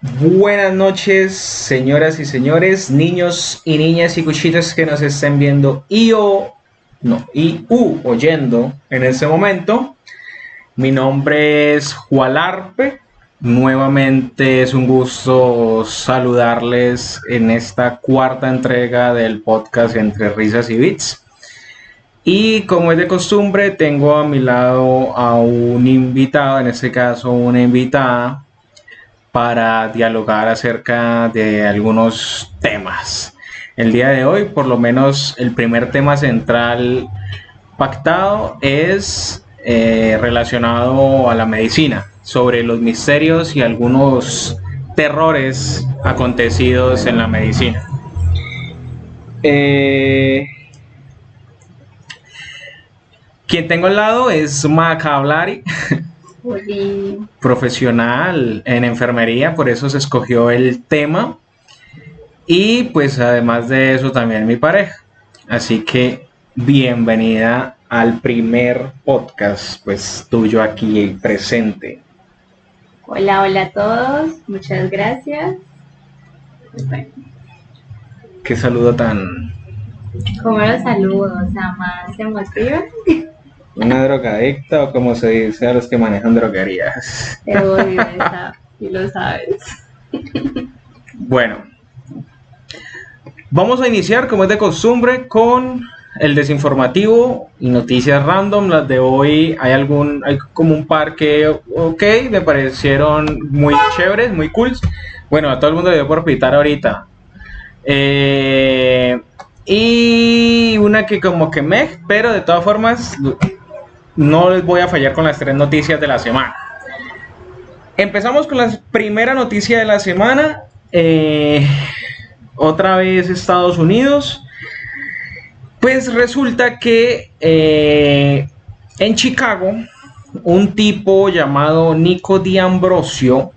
Buenas noches, señoras y señores, niños y niñas y cuchitas que nos estén viendo oyendo en este momento. Mi nombre es Juan Arpe. Nuevamente es un gusto saludarles en esta cuarta entrega del podcast Entre Risas y Beats. Y como es de costumbre, tengo a mi lado a un invitado, en este caso una invitada, para dialogar acerca de algunos temas. El día de hoy, por lo menos el primer tema central pactado es relacionado a la medicina, sobre los misterios y algunos terrores acontecidos en la medicina. Quien tengo al lado es Maca Blari, profesional en enfermería, por eso se escogió el tema. Y pues además de eso también mi pareja. Así que bienvenida al primer podcast, pues tuyo aquí presente. Hola a todos, muchas gracias. Bueno. Qué saludo tan... ¿Cómo los saludo? O sea, más emotivo. ¿Una drogadicta o como se dice a los que manejan droguerías? Te odio esa, y lo sabes. Bueno, vamos a iniciar como es de costumbre con el desinformativo y noticias random. Las de hoy hay como un par que me parecieron muy chéveres, muy cool. Bueno, a todo el mundo le dio por pitar ahorita. Y una que como que pero de todas formas no les voy a fallar con las tres noticias de la semana. Empezamos con la primera noticia de la semana. Otra vez Estados Unidos. Pues resulta que en Chicago un tipo llamado Nico D'Ambrosio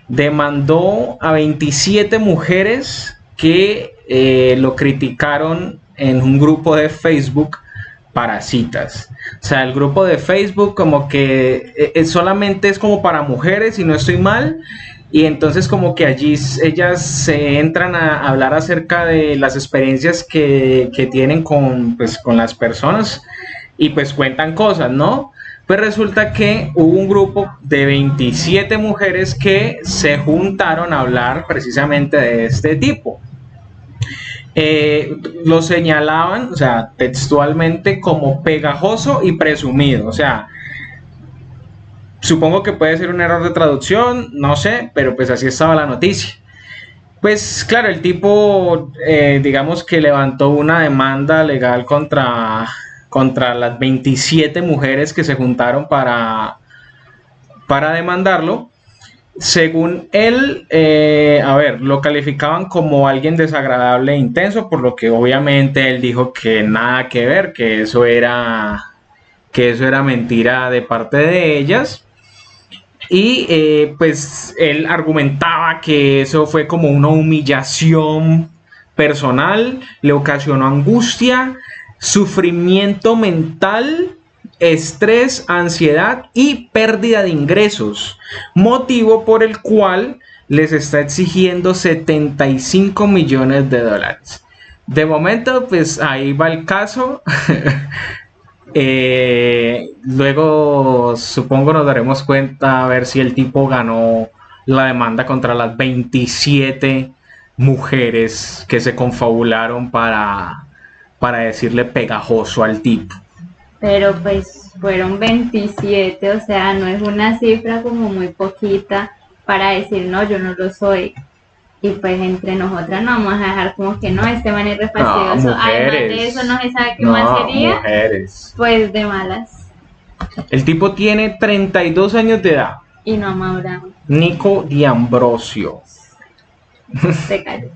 demandó a 27 mujeres que lo criticaron en un grupo de Facebook para citas. O sea, el grupo de Facebook como que solamente es como para mujeres, si no estoy mal. Y entonces como que allí ellas se entran a hablar acerca de las experiencias que tienen con las personas y pues cuentan cosas, ¿no? Pues resulta que hubo un grupo de 27 mujeres que se juntaron a hablar precisamente de este tipo. Lo señalaban, o sea, textualmente como pegajoso y presumido, o sea, supongo que puede ser un error de traducción, no sé, pero pues así estaba la noticia. Pues claro, el tipo, digamos que levantó una demanda legal contra las 27 mujeres que se juntaron para demandarlo. Según él, lo calificaban como alguien desagradable e intenso, por lo que obviamente él dijo que nada que ver, que eso era mentira de parte de ellas. Y pues él argumentaba que eso fue como una humillación personal, le ocasionó angustia, sufrimiento mental, estrés, ansiedad y pérdida de ingresos, motivo por el cual les está exigiendo $75 millones. De momento, pues ahí va el caso. Luego supongo nos daremos cuenta a ver si el tipo ganó la demanda contra las 27 mujeres que se confabularon para decirle pegajoso al tipo. Pero pues fueron 27, o sea, no es una cifra como muy poquita para decir no, yo no lo soy. Y pues entre nosotras no vamos a dejar como que no, este man es re fastidioso. Además de eso no se sabe qué más sería. Mujeres. Pues de malas. El tipo tiene 32 años de edad. Y no ha madurado. Nico D'Ambrosio. Se cayó.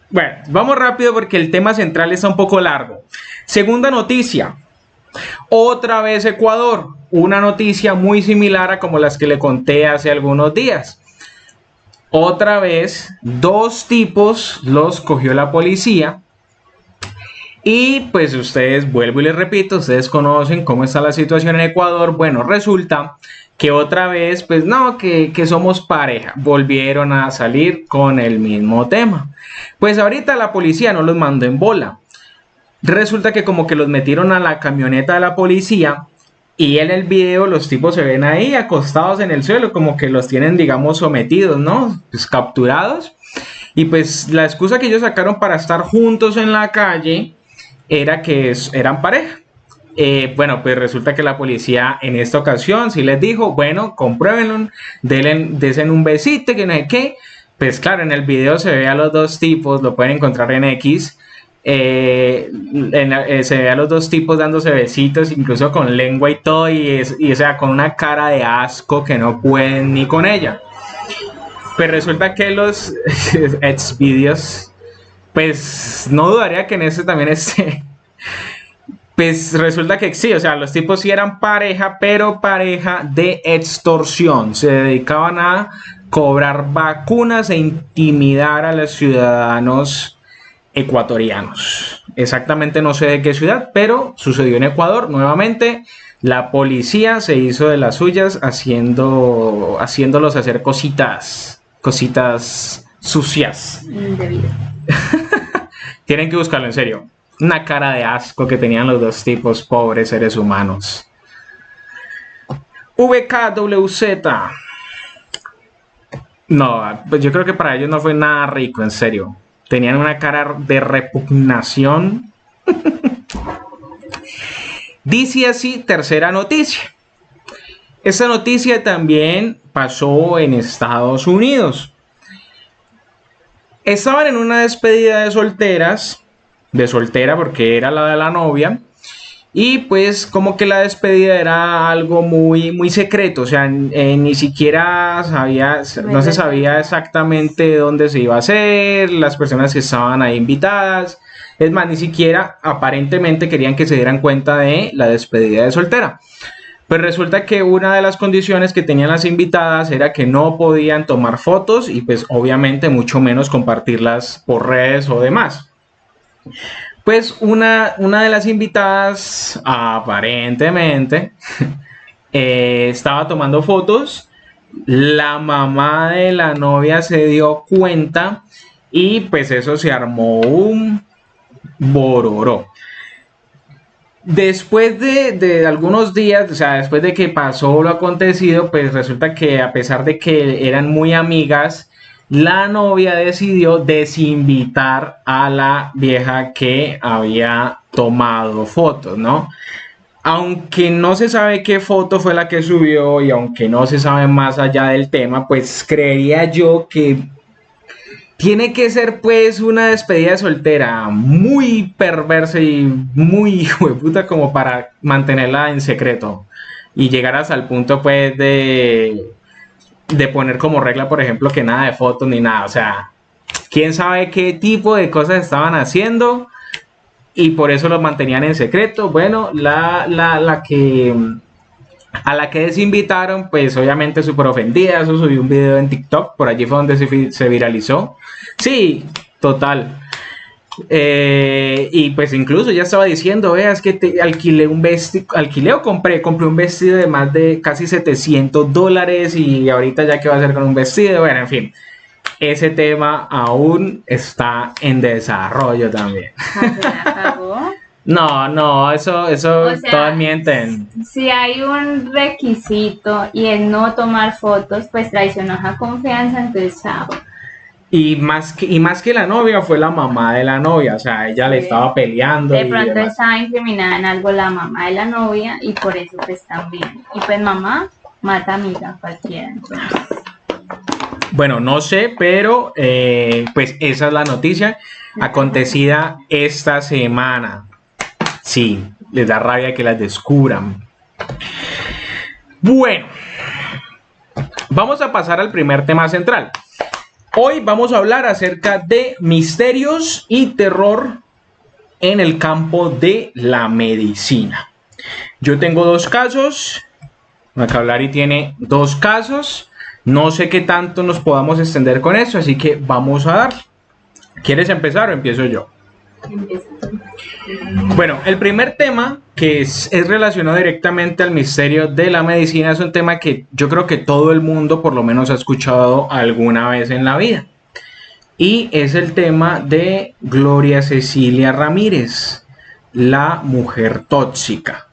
Bueno, vamos rápido porque el tema central está un poco largo. Segunda noticia. Otra vez Ecuador. Una noticia muy similar a como las que le conté hace algunos días. Otra vez, 2 tipos los cogió la policía. Y pues ustedes, vuelvo y les repito, ustedes conocen cómo está la situación en Ecuador. Bueno, resulta que otra vez, pues no, que somos pareja. Volvieron a salir con el mismo tema. Pues ahorita la policía no los mandó en bola. Resulta que como que los metieron a la camioneta de la policía y en el video los tipos se ven ahí acostados en el suelo, como que los tienen, digamos, sometidos, ¿no? Pues capturados. Y pues la excusa que ellos sacaron para estar juntos en la calle era que eran pareja. Bueno, pues resulta que la policía en esta ocasión sí les dijo, bueno, compruébenlo, desen un besito, que no sé qué. Pues claro, en el video se ve a los dos tipos, lo pueden encontrar en X, se ve a los dos tipos dándose besitos, incluso con lengua y todo, y o sea, con una cara de asco que no pueden ni con ella. Pues resulta que los ex videos, pues no dudaría que en este también esté. Pues resulta que sí, o sea, los tipos sí eran pareja, pero pareja de extorsión. Se dedicaban a cobrar vacunas e intimidar a los ciudadanos ecuatorianos. Exactamente no sé de qué ciudad, pero sucedió en Ecuador. Nuevamente, la policía se hizo de las suyas haciéndolos hacer cositas sucias. Indebido. Tienen que buscarlo en serio. Una cara de asco que tenían los dos tipos, pobres seres humanos. VKWZ. No, pues yo creo que para ellos no fue nada rico, en serio. Tenían una cara de repugnación. Dice así, tercera noticia. Esta noticia también pasó en Estados Unidos. Estaban en una despedida de soltera porque era la de la novia, y pues como que la despedida era algo muy, muy secreto, o sea, ni siquiera no se sabía exactamente dónde se iba a hacer, las personas que estaban ahí invitadas, es más, ni siquiera aparentemente querían que se dieran cuenta de la despedida de soltera. Pues resulta que una de las condiciones que tenían las invitadas era que no podían tomar fotos y pues obviamente mucho menos compartirlas por redes o demás. Pues una de las invitadas aparentemente estaba tomando fotos, la mamá de la novia se dio cuenta y pues eso se armó un bororó. Después de algunos días, o sea, después de que pasó lo acontecido, pues resulta que a pesar de que eran muy amigas, la novia decidió desinvitar a la vieja que había tomado fotos, ¿no? Aunque no se sabe qué foto fue la que subió y aunque no se sabe más allá del tema, pues creería yo que tiene que ser pues una despedida de soltera muy perversa y muy hijueputa como para mantenerla en secreto y llegar hasta el punto pues de poner como regla, por ejemplo, que nada de fotos ni nada. O sea, quién sabe qué tipo de cosas estaban haciendo y por eso los mantenían en secreto. Bueno, a la que desinvitaron, pues obviamente súper ofendida. Eso subió un video en TikTok, por allí fue donde se viralizó. Sí, total. Y pues incluso ya estaba diciendo, es que te alquilé un vestido, compré un vestido de más de casi $700 y ahorita ya qué va a hacer con un vestido. Bueno, en fin, ese tema aún está en desarrollo también. No, eso o sea, todas mienten. Si hay un requisito y es no tomar fotos, pues traicionó a confianza, entonces chao. Y más que la novia fue la mamá de la novia, o sea, ella le estaba peleando. De pronto estaba incriminada en algo la mamá de la novia y por eso pues también. Y pues mamá mata amiga cualquiera, entonces. Bueno, no sé, pero pues esa es la noticia acontecida esta semana. Sí, les da rabia que las descubran. Bueno, vamos a pasar al primer tema central. Hoy vamos a hablar acerca de misterios y terror en el campo de la medicina. Yo tengo 2 casos. Macablari tiene 2 casos. No sé qué tanto nos podamos extender con eso, así que vamos a dar. ¿Quieres empezar o empiezo yo? Empieza. Bueno, el primer tema que es relacionado directamente al misterio de la medicina es un tema que yo creo que todo el mundo por lo menos ha escuchado alguna vez en la vida. Y es el tema de Gloria Cecilia Ramírez, la mujer tóxica.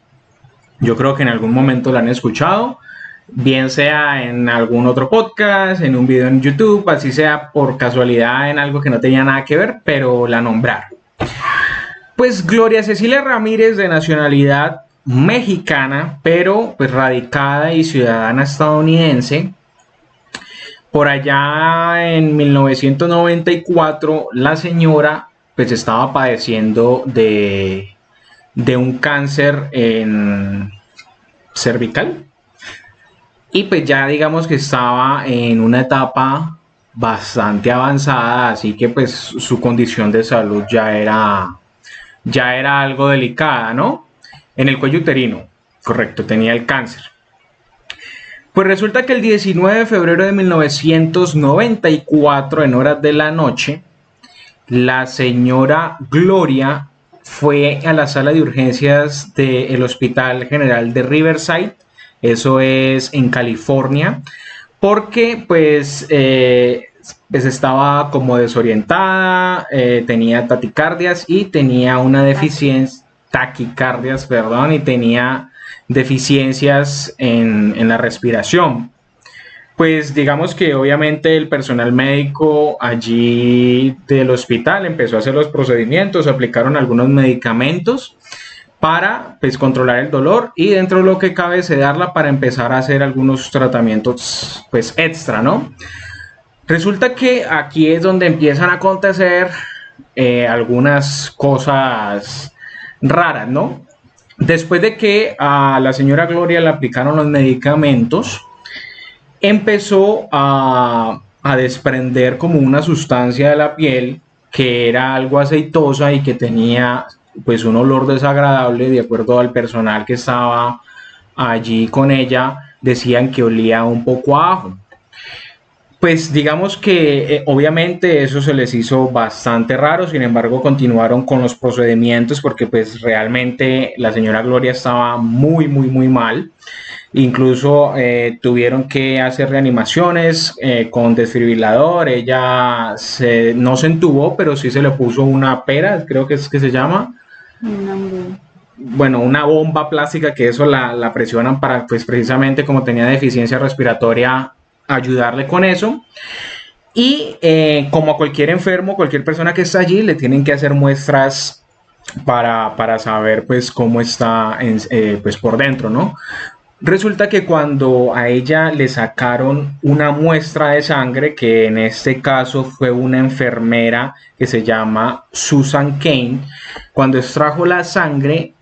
Yo creo que en algún momento la han escuchado, bien sea en algún otro podcast, en un video en YouTube, así sea por casualidad en algo que no tenía nada que ver, pero la nombraron. Pues Gloria Cecilia Ramírez, de nacionalidad mexicana, pero pues radicada y ciudadana estadounidense. Por allá en 1994, la señora pues estaba padeciendo de un cáncer en cervical. Y pues ya digamos que estaba en una etapa bastante avanzada, así que pues su condición de salud ya era algo delicada, ¿no? En el cuello uterino, correcto, tenía el cáncer. Pues resulta que el 19 de febrero de 1994, en horas de la noche, la señora Gloria fue a la sala de urgencias del Hospital General de Riverside, eso es en California, porque pues estaba como desorientada, tenía taquicardias y tenía una deficiencia, taquicardias, perdón, y tenía deficiencias en la respiración. Pues digamos que obviamente el personal médico allí del hospital empezó a hacer los procedimientos, aplicaron algunos medicamentos para pues controlar el dolor y dentro de lo que cabe sedarla para empezar a hacer algunos tratamientos pues extra, ¿no? Resulta que aquí es donde empiezan a acontecer algunas cosas raras, ¿no? Después de que a la señora Gloria le aplicaron los medicamentos, empezó a desprender como una sustancia de la piel que era algo aceitosa y que tenía pues un olor desagradable. De acuerdo al personal que estaba allí con ella, decían que olía un poco a ajo. Pues digamos que obviamente eso se les hizo bastante raro, sin embargo continuaron con los procedimientos porque pues realmente la señora Gloria estaba muy mal. Incluso tuvieron que hacer reanimaciones con desfibrilador. Ella no se entubó, pero sí se le puso una pera, creo que es que se llama. Bueno, una bomba plástica que eso la presionan para, pues precisamente como tenía deficiencia respiratoria, ayudarle con eso. Y como a cualquier enfermo, cualquier persona que está allí, le tienen que hacer muestras para saber pues cómo está pues por dentro, ¿no? Resulta que cuando a ella le sacaron una muestra de sangre, que en este caso fue una enfermera que se llama Susan Kane, cuando extrajo la sangre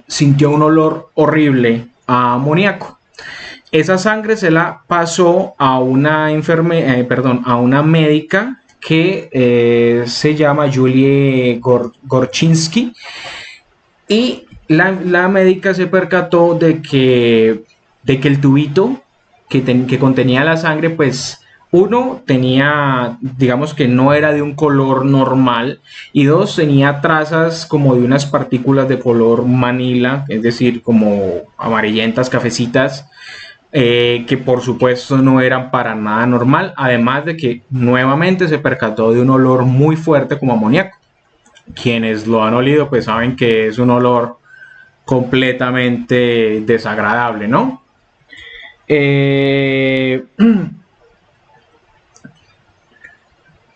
sintió un olor horrible a amoníaco. Esa sangre se la pasó a una a una médica que se llama Julie Gorchinsky, y la médica se percató de que el tubito que contenía la sangre, pues uno tenía, digamos que no era de un color normal, y dos, tenía trazas como de unas partículas de color manila, es decir, como amarillentas, cafecitas, que por supuesto no eran para nada normal, además de que nuevamente se percató de un olor muy fuerte como amoníaco. Quienes lo han olido pues saben que es un olor completamente desagradable, ¿no?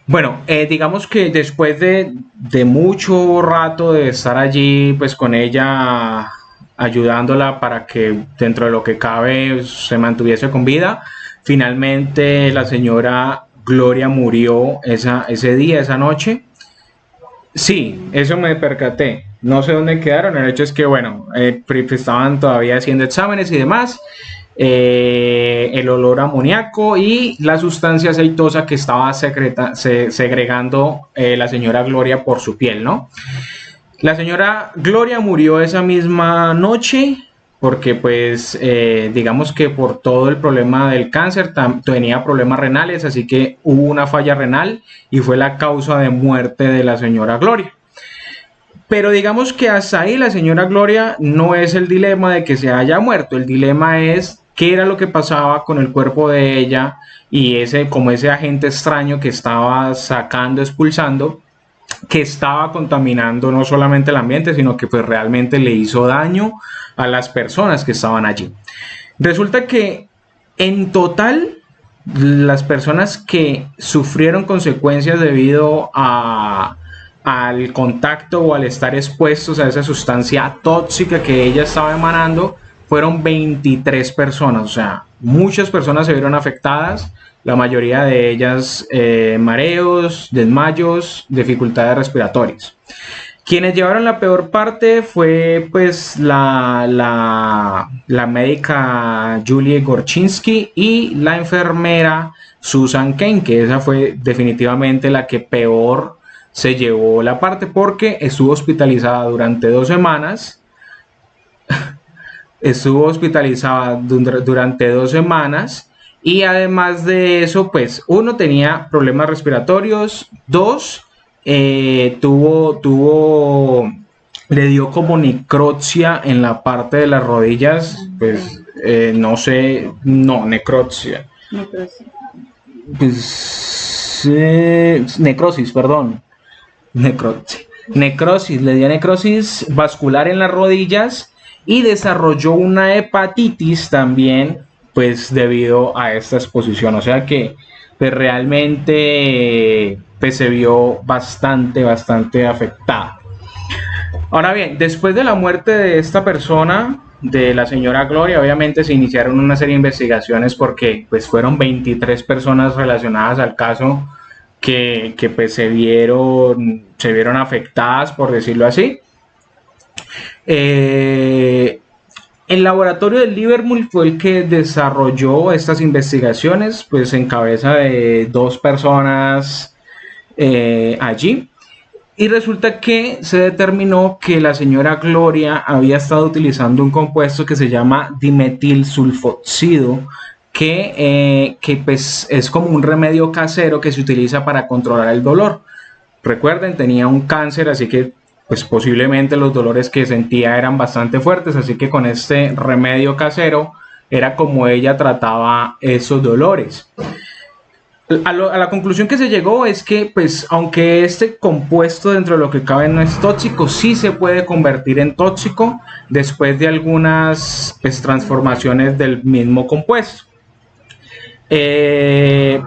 Bueno, digamos que después de mucho rato de estar allí pues con ella, ayudándola para que dentro de lo que cabe se mantuviese con vida, finalmente la señora Gloria murió ese día, esa noche. Sí, eso me percaté. No sé dónde quedaron. El hecho es que, bueno, estaban todavía haciendo exámenes y demás. El olor amoníaco y la sustancia aceitosa que estaba segregando la señora Gloria por su piel, ¿no? La señora Gloria murió esa misma noche porque, pues, digamos que por todo el problema del cáncer tenía problemas renales, así que hubo una falla renal y fue la causa de muerte de la señora Gloria. Pero digamos que hasta ahí la señora Gloria no es el dilema de que se haya muerto, el dilema es qué era lo que pasaba con el cuerpo de ella y como ese agente extraño que estaba sacando, expulsando, que estaba contaminando no solamente el ambiente, sino que pues realmente le hizo daño a las personas que estaban allí. Resulta que en total las personas que sufrieron consecuencias debido al contacto o al estar expuestos a esa sustancia tóxica que ella estaba emanando fueron 23 personas, o sea, muchas personas se vieron afectadas, la mayoría de ellas mareos, desmayos, dificultades respiratorias. Quienes llevaron la peor parte fue pues la médica Julie Gorchinsky y la enfermera Susan Kane, que esa fue definitivamente la que peor se llevó la parte porque estuvo hospitalizada durante 2 semanas. Estuvo hospitalizada durante 2 semanas y además de eso, pues uno tenía problemas respiratorios, dos le dio como necropsia en la parte de las rodillas, pues no sé, no, necropsia. Pues, necrosis, perdón. Necrosis, le dio necrosis vascular en las rodillas y desarrolló una hepatitis también, pues debido a esta exposición. O sea que pues, realmente pues, se vio bastante afectada. Ahora bien, después de la muerte de esta persona, de la señora Gloria, obviamente se iniciaron una serie de investigaciones porque pues fueron 23 personas relacionadas al caso que pues se vieron afectadas, por decirlo así. El laboratorio de Liverpool fue el que desarrolló estas investigaciones, pues en cabeza de 2 personas allí. Y resulta que se determinó que la señora Gloria había estado utilizando un compuesto que se llama dimetilsulfoxido, que pues es como un remedio casero que se utiliza para controlar el dolor. Recuerden, tenía un cáncer, así que pues posiblemente los dolores que sentía eran bastante fuertes, así que con este remedio casero era como ella trataba esos dolores. A la conclusión que se llegó es que, pues, aunque este compuesto dentro de lo que cabe no es tóxico, sí se puede convertir en tóxico después de algunas pues, transformaciones del mismo compuesto.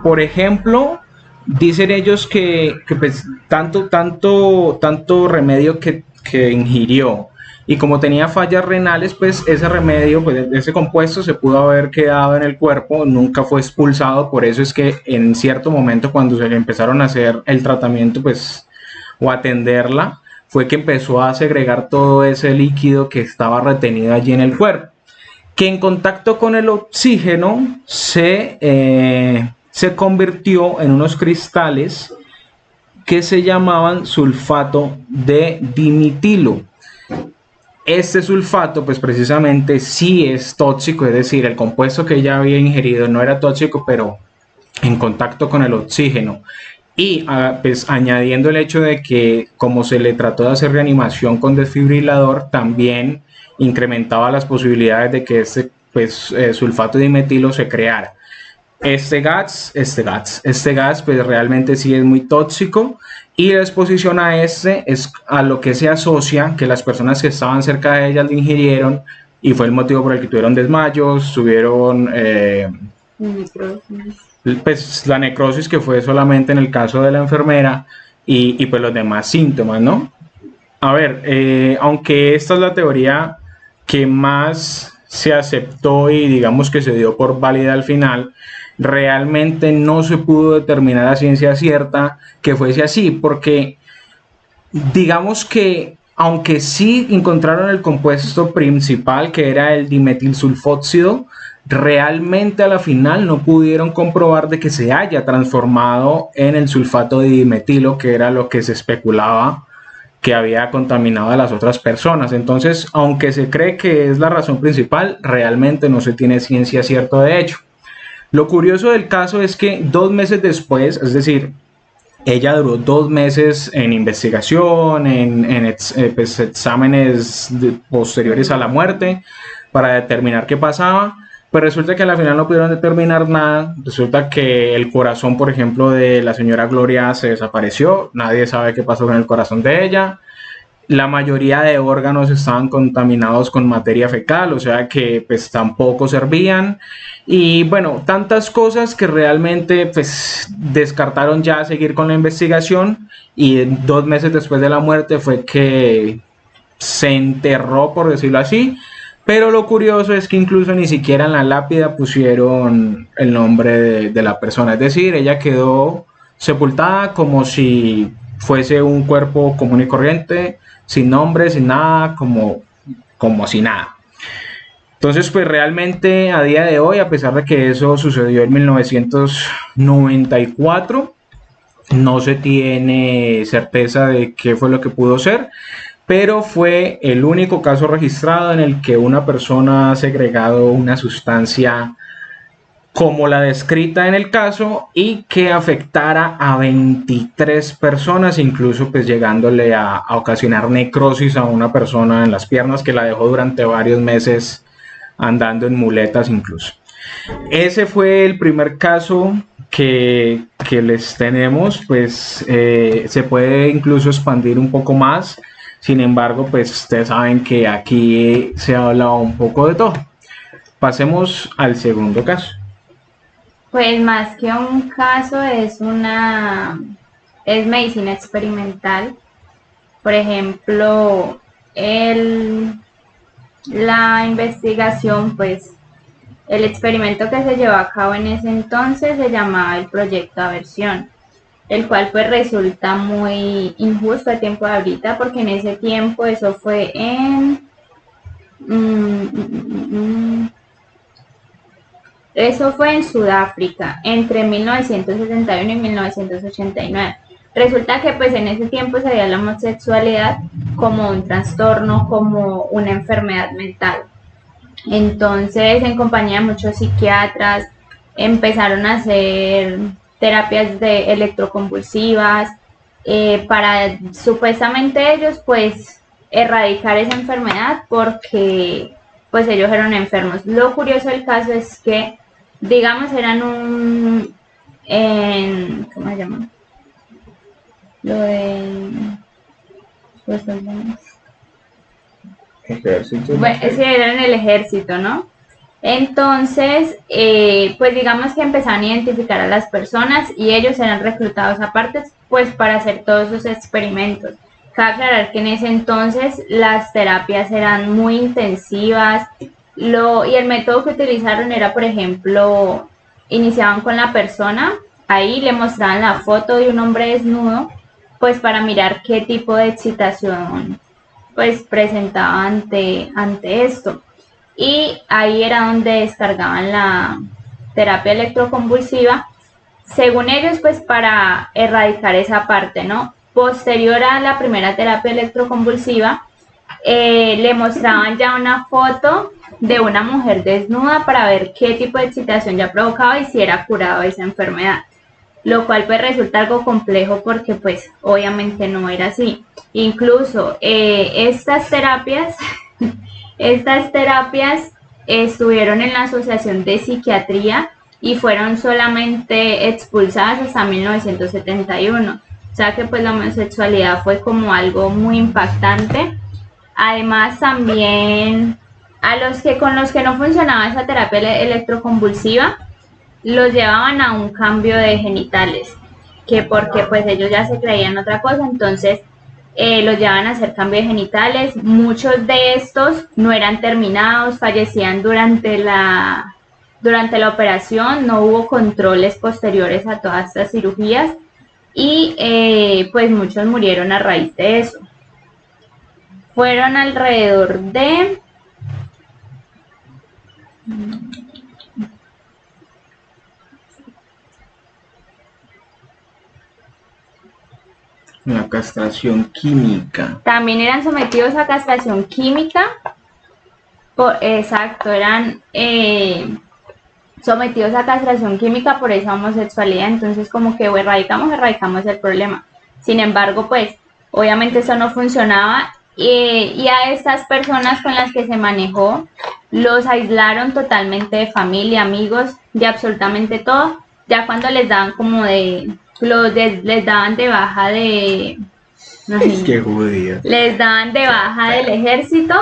Por ejemplo, dicen ellos que pues, tanto remedio que ingirió y como tenía fallas renales, pues ese remedio, pues ese compuesto se pudo haber quedado en el cuerpo, nunca fue expulsado. Por eso es que en cierto momento cuando se le empezaron a hacer el tratamiento, pues, o atenderla, fue que empezó a segregar todo ese líquido que estaba retenido allí en el cuerpo, que en contacto con el oxígeno se convirtió en unos cristales que se llamaban sulfato de dimetilo. Este sulfato, pues precisamente sí es tóxico, es decir, el compuesto que ella había ingerido no era tóxico, pero en contacto con el oxígeno y pues añadiendo el hecho de que como se le trató de hacer reanimación con desfibrilador, también incrementaba las posibilidades de que este sulfato de dimetilo se creara. Este gas pues realmente sí es muy tóxico y la exposición a este es a lo que se asocia que las personas que estaban cerca de ella lo ingirieron y fue el motivo por el que tuvieron desmayos, tuvieron pues la necrosis, que fue solamente en el caso de la enfermera y pues los demás síntomas, ¿no? A ver, aunque esta es la teoría que más se aceptó y digamos que se dio por válida al final, realmente no se pudo determinar a ciencia cierta que fuese así, porque digamos que aunque sí encontraron el compuesto principal, que era el dimetilsulfóxido, realmente a la final no pudieron comprobar de que se haya transformado en el sulfato de dimetilo, que era lo que se especulaba que había contaminado a las otras personas. Entonces, aunque se cree que es la razón principal, realmente no se tiene ciencia cierta de ello. Lo curioso del caso es que 2 meses después, es decir, Ella duró 2 meses en investigación, pues, exámenes posteriores a la muerte para determinar qué pasaba. Pues resulta que al final no pudieron determinar nada. Resulta que el corazón, por ejemplo, de la señora Gloria se desapareció. Nadie sabe qué pasó con el corazón de ella. La mayoría de órganos estaban contaminados con materia fecal, o sea que pues tampoco servían. Y bueno, tantas cosas que realmente pues descartaron ya seguir con la investigación, y 2 meses después de la muerte fue que se enterró, por decirlo así. Pero lo curioso es que incluso ni siquiera en la lápida pusieron el nombre de la persona, es decir, ella quedó sepultada como si fuese un cuerpo común y corriente, sin nombre, sin nada, como si nada. Entonces, pues realmente a día de hoy, a pesar de que eso sucedió en 1994, no se tiene certeza de qué fue lo que pudo ser, pero fue el único caso registrado en el que una persona ha segregado una sustancia como la descrita en el caso y que afectara a 23 personas, incluso pues llegándole a ocasionar necrosis a una persona en las piernas, que la dejó durante varios meses andando en muletas incluso. Ese fue el primer caso que les tenemos. Pues se puede incluso expandir un poco más. Sin embargo, pues ustedes saben que aquí se ha hablado un poco de todo. Pasemos al segundo caso. Pues más que un caso es medicina experimental. Por ejemplo, la investigación, pues el experimento que se llevó a cabo en ese entonces se llamaba el proyecto Aversión, el cual pues resulta muy injusto a tiempo de ahorita, porque en ese tiempo eso fue eso fue en Sudáfrica, entre 1961 y 1989. Resulta que pues en ese tiempo se veía la homosexualidad como un trastorno, como una enfermedad mental. Entonces, en compañía de muchos psiquiatras, empezaron a hacer terapias de electroconvulsivas para supuestamente ellos pues erradicar esa enfermedad, porque pues ellos eran enfermos. Lo curioso del caso es que, digamos, eran ¿cómo se llama? Lo de los soldados. Ejército. Bueno, sí, era en el ejército, ¿no? Entonces, pues digamos que empezaron a identificar a las personas y ellos eran reclutados aparte, pues para hacer todos esos experimentos. Cabe aclarar que en ese entonces las terapias eran muy intensivas, y el método que utilizaron era, por ejemplo, iniciaban con la persona, ahí le mostraban la foto de un hombre desnudo, pues para mirar qué tipo de excitación pues presentaba ante esto. Y ahí era donde descargaban la terapia electroconvulsiva, según ellos, pues para erradicar esa parte, ¿no? Posterior a la primera terapia electroconvulsiva, le mostraban ya una foto de una mujer desnuda para ver qué tipo de excitación ya provocaba y si era curado esa enfermedad, lo cual pues resulta algo complejo porque pues obviamente no era así. Incluso estas terapias estuvieron en la Asociación de Psiquiatría y fueron solamente expulsadas hasta 1971. O sea que pues la homosexualidad fue como algo muy impactante. Además también con los que no funcionaba esa terapia electroconvulsiva, los llevaban a un cambio de genitales, que porque pues ellos ya se creían otra cosa, entonces los llevaban a hacer cambio de genitales. Muchos de estos no eran terminados, fallecían durante la operación, no hubo controles posteriores a todas estas cirugías y pues muchos murieron a raíz de eso. Fueron alrededor de la castración química. También eran sometidos a castración química. Exacto, eran sometidos a castración química por esa homosexualidad, entonces como que erradicamos el problema. Sin embargo, pues obviamente eso no funcionaba y a estas personas con las que se manejó los aislaron totalmente de familia, amigos, de absolutamente todo. Ya cuando les daban como les daban de baja de... No sé, Qué judía. les daban de baja del ejército,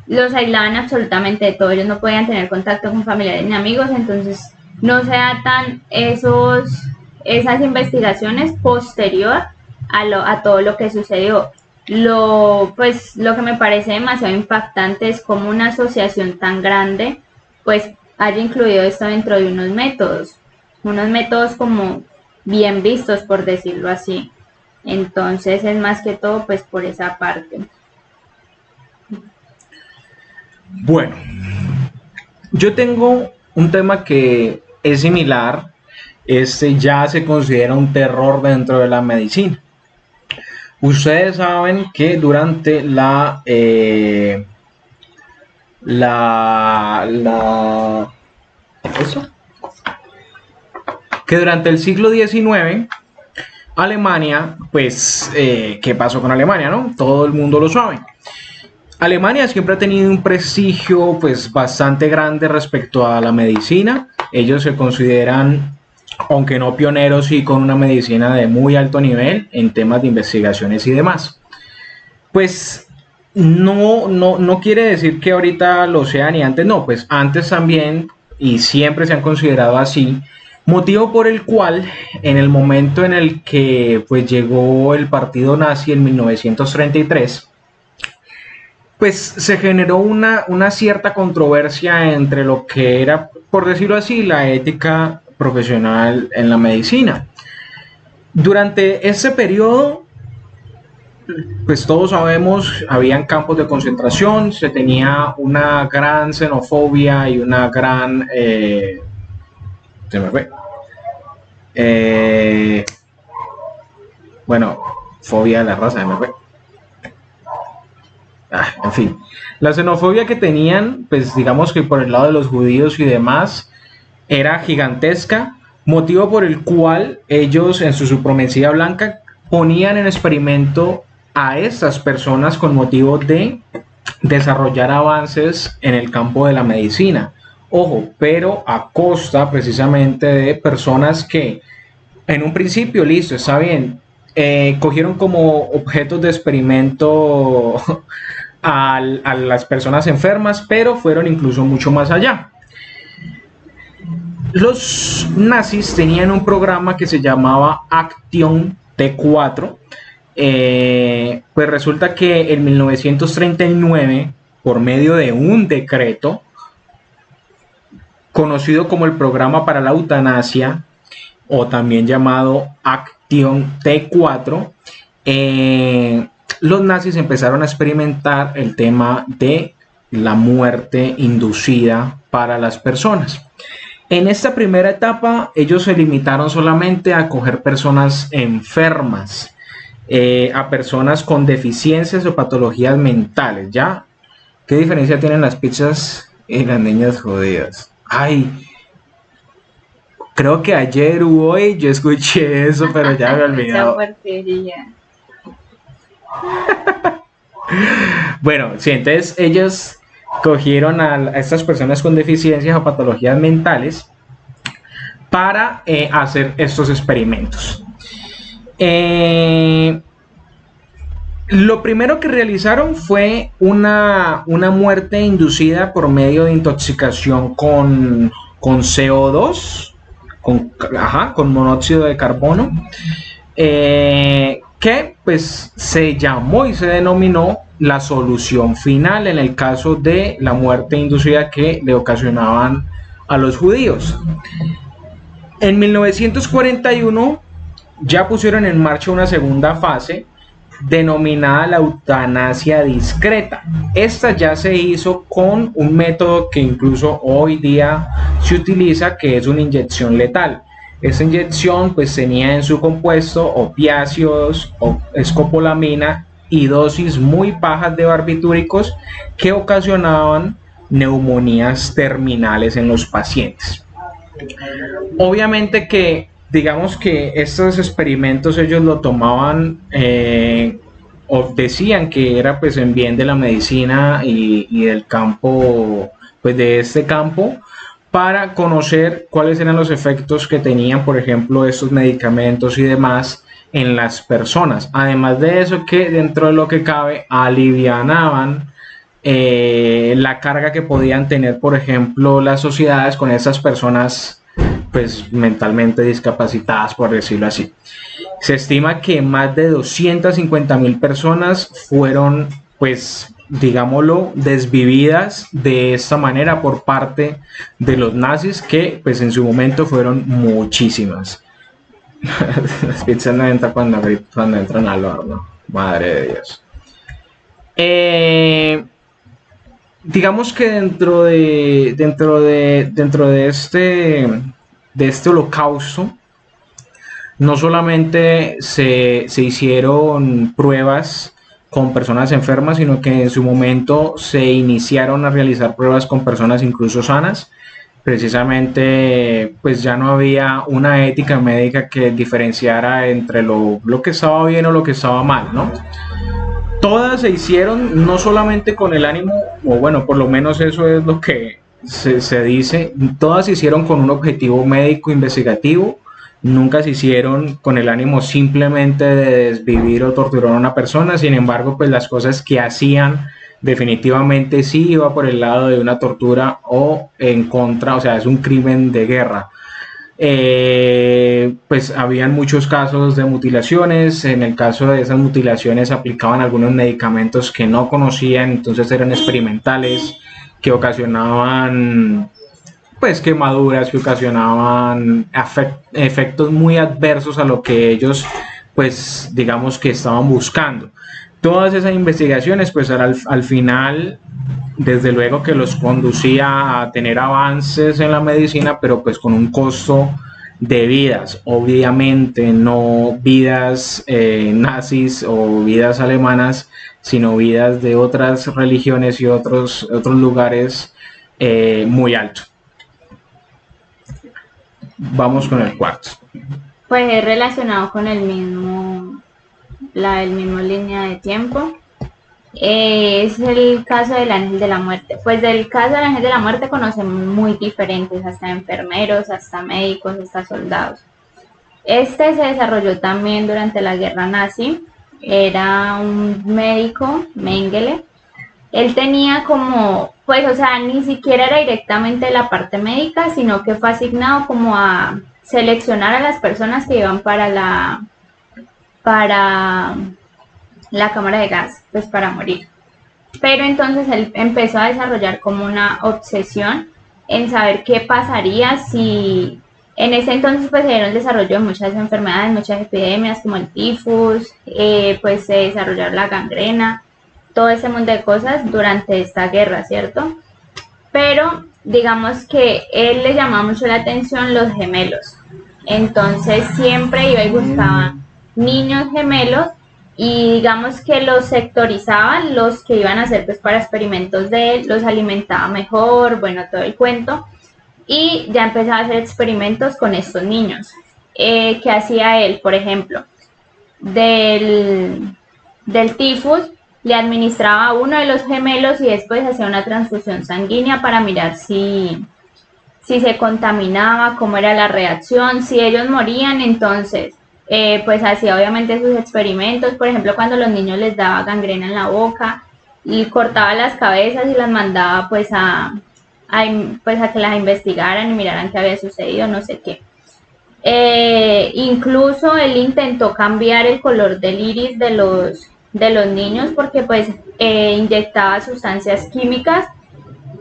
los aislaban absolutamente de todo. Ellos no podían tener contacto con familiares ni amigos, entonces no se atan esas investigaciones posterior a todo lo que sucedió. Lo que me parece demasiado impactante es cómo una asociación tan grande pues haya incluido esto dentro de unos métodos como bien vistos, por decirlo así. Entonces es más que todo pues por esa parte. Bueno, yo tengo un tema que es similar. Este ya se considera un terror dentro de la medicina. Ustedes saben que durante que durante el siglo XIX Alemania, pues, ¿qué pasó con Alemania, no? Todo el mundo lo sabe. Alemania siempre ha tenido un prestigio, pues, bastante grande respecto a la medicina. Ellos se consideran, aunque no pioneros, sí con una medicina de muy alto nivel en temas de investigaciones y demás. Pues no quiere decir que ahorita lo sea ni antes, no, pues antes también y siempre se han considerado así, motivo por el cual en el momento en el que pues llegó el partido nazi en 1933, pues se generó una cierta controversia entre lo que era, por decirlo así, la ética profesional en la medicina. Durante ese periodo, pues todos sabemos, habían campos de concentración, se tenía una gran xenofobia y una gran... se me fue. Bueno, fobia de la raza, se me fue. En fin, la xenofobia que tenían, pues digamos que por el lado de los judíos y demás, era gigantesca, motivo por el cual ellos en su supremacía blanca ponían en experimento a estas personas con motivo de desarrollar avances en el campo de la medicina. Ojo, pero a costa precisamente de personas que en un principio, listo, está bien, cogieron como objetos de experimento a las personas enfermas, pero fueron incluso mucho más allá. Los nazis tenían un programa que se llamaba Action T4. Pues resulta que en 1939, por medio de un decreto conocido como el Programa para la Eutanasia, o también llamado Action T4, los nazis empezaron a experimentar el tema de la muerte inducida para las personas. En esta primera etapa, ellos se limitaron solamente a coger personas enfermas, a personas con deficiencias o patologías mentales, ¿ya? ¿Qué diferencia tienen las pizzas y las niñas judías? Ay, creo que ayer o hoy yo escuché eso, pero ya me he olvidado. Bueno, sí, entonces ellos cogieron a estas personas con deficiencias o patologías mentales para hacer estos experimentos. Lo primero que realizaron fue una muerte inducida por medio de intoxicación con CO2, con monóxido de carbono, que pues se llamó y se denominó la solución final en el caso de la muerte inducida que le ocasionaban a los judíos. En 1941 ya pusieron en marcha una segunda fase denominada la eutanasia discreta. Esta ya se hizo con un método que incluso hoy día se utiliza, que es una inyección letal. Esta inyección pues tenía en su compuesto opiáceos, escopolamina y dosis muy bajas de barbitúricos que ocasionaban neumonías terminales en los pacientes. Obviamente que, digamos que estos experimentos ellos lo tomaban o decían que era pues en bien de la medicina y del campo, pues de este campo, para conocer cuáles eran los efectos que tenían, por ejemplo, estos medicamentos y demás en las personas. Además de eso, que dentro de lo que cabe, alivianaban la carga que podían tener, por ejemplo, las sociedades con esas personas pues mentalmente discapacitadas, por decirlo así. Se estima que más de 250.000 personas fueron, pues, digámoslo, desvividas de esta manera por parte de los nazis, que pues en su momento fueron muchísimas. Las pizzas no entran cuando entran al horno, madre de Dios. Digamos que de este holocausto, no solamente se hicieron pruebas con personas enfermas, sino que en su momento se iniciaron a realizar pruebas con personas incluso sanas. Precisamente, pues ya no había una ética médica que diferenciara entre lo que estaba bien o lo que estaba mal, ¿no? Todas se hicieron no solamente con el ánimo, o bueno, por lo menos eso es lo que se dice, todas se hicieron con un objetivo médico investigativo, nunca se hicieron con el ánimo simplemente de desvivir o torturar a una persona. Sin embargo, pues las cosas que hacían definitivamente sí iba por el lado de una tortura o en contra, o sea, es un crimen de guerra. Pues habían muchos casos de mutilaciones. En el caso de esas mutilaciones aplicaban algunos medicamentos que no conocían, entonces eran experimentales, que ocasionaban pues quemaduras, que ocasionaban efectos muy adversos a lo que ellos pues digamos que estaban buscando. Todas esas investigaciones pues al final desde luego que los conducía a tener avances en la medicina, pero pues con un costo de vidas, obviamente no vidas nazis o vidas alemanas, sino vidas de otras religiones y otros lugares muy alto. Vamos con el cuarto. Pues es relacionado con el mismo línea de tiempo. Es el caso del ángel de la muerte. Pues del caso del ángel de la muerte conocemos muy diferentes, hasta enfermeros, hasta médicos, hasta soldados. Este se desarrolló también durante la guerra nazi. Era un médico, Mengele. Él tenía como, pues, o sea, ni siquiera era directamente la parte médica, sino que fue asignado como a seleccionar a las personas que iban para la cámara de gas, pues para morir. Pero entonces él empezó a desarrollar como una obsesión en saber qué pasaría si en ese entonces pues se dieron el desarrollo de muchas enfermedades, muchas epidemias como el tifus, pues se desarrolló la gangrena, todo ese mundo de cosas durante esta guerra, ¿cierto? Pero digamos que él le llamaba mucho la atención los gemelos. Entonces siempre iba y buscaba niños gemelos y digamos que los sectorizaban, los que iban a hacer pues para experimentos de él, los alimentaba mejor, bueno, todo el cuento. Y ya empezaba a hacer experimentos con estos niños. ¿Qué hacía él? Por ejemplo, del tifus le administraba a uno de los gemelos y después hacía una transfusión sanguínea para mirar si se contaminaba, cómo era la reacción, si ellos morían, entonces pues hacía obviamente sus experimentos. Por ejemplo, cuando los niños les daba gangrena en la boca y cortaba las cabezas y las mandaba pues a que las investigaran y miraran qué había sucedido, no sé qué. Incluso él intentó cambiar el color del iris de los niños porque pues inyectaba sustancias químicas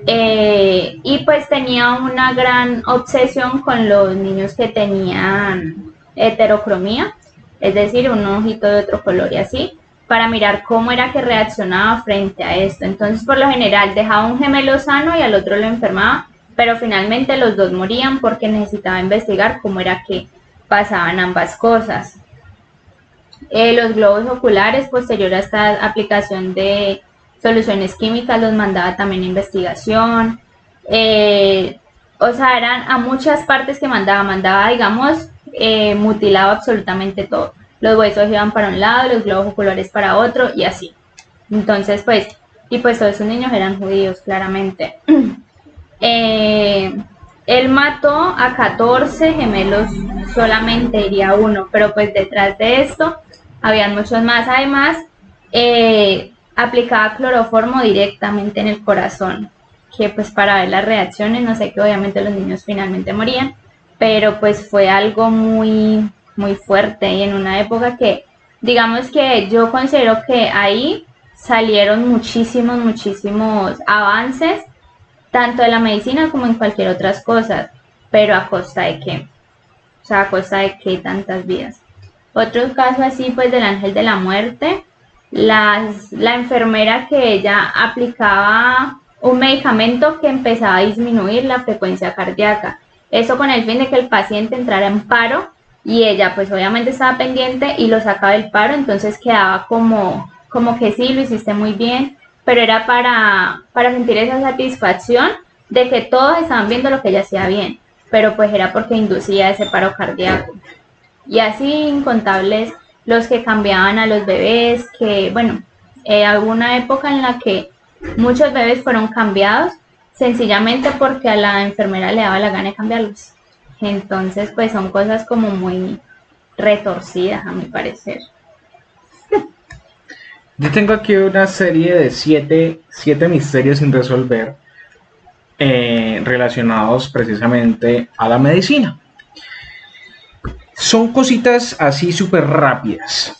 y pues tenía una gran obsesión con los niños que tenían heterocromía, es decir, un ojito de otro color y así, para mirar cómo era que reaccionaba frente a esto. Entonces, por lo general, dejaba un gemelo sano y al otro lo enfermaba, pero finalmente los dos morían porque necesitaba investigar cómo era que pasaban ambas cosas. Los globos oculares, posterior a esta aplicación de soluciones químicas, los mandaba también a investigación. o sea, eran a muchas partes que mandaba, digamos, mutilado absolutamente todo. Los huesos iban para un lado, los globos oculares para otro y así. Entonces, pues, y pues todos esos niños eran judíos, claramente. Él mató a 14 gemelos, solamente iría uno, pero pues detrás de esto habían muchos más. Además, aplicaba cloroformo directamente en el corazón, que pues para ver las reacciones, no sé, que obviamente los niños finalmente morían, pero pues fue algo muy, muy fuerte y en una época que, digamos que yo considero que ahí salieron muchísimos avances, tanto de la medicina como en cualquier otras cosas, pero ¿a costa de qué? O sea, ¿a costa de qué tantas vidas? Otro caso así, pues del ángel de la muerte, la enfermera que ella aplicaba un medicamento que empezaba a disminuir la frecuencia cardíaca. Eso con el fin de que el paciente entrara en paro y ella pues obviamente estaba pendiente y lo sacaba del paro, entonces quedaba como que sí, lo hiciste muy bien, pero era para sentir esa satisfacción de que todos estaban viendo lo que ella hacía bien, pero pues era porque inducía ese paro cardíaco. Y así incontables los que cambiaban a los bebés, que bueno, alguna época en la que muchos bebés fueron cambiados sencillamente porque a la enfermera le daba la gana de cambiarlos. Entonces pues son cosas como muy retorcidas a mi parecer. Yo tengo aquí una serie de siete misterios sin resolver relacionados precisamente a la medicina. Son cositas así súper rápidas.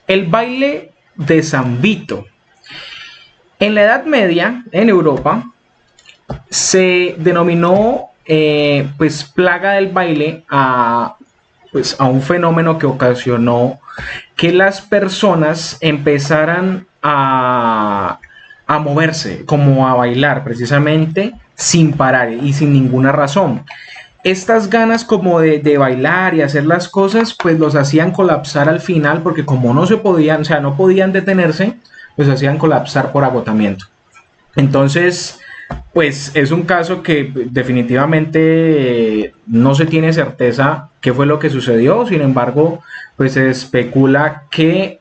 El baile de San Vito. En la Edad Media, en Europa, se denominó pues plaga del baile a un fenómeno que ocasionó que las personas empezaran a moverse, como a bailar precisamente sin parar y sin ninguna razón. Estas ganas como de bailar y hacer las cosas, pues los hacían colapsar al final, porque como no se podían, o sea, no podían detenerse, pues hacían colapsar por agotamiento. Entonces, pues es un caso que definitivamente no se tiene certeza qué fue lo que sucedió. Sin embargo, pues se especula que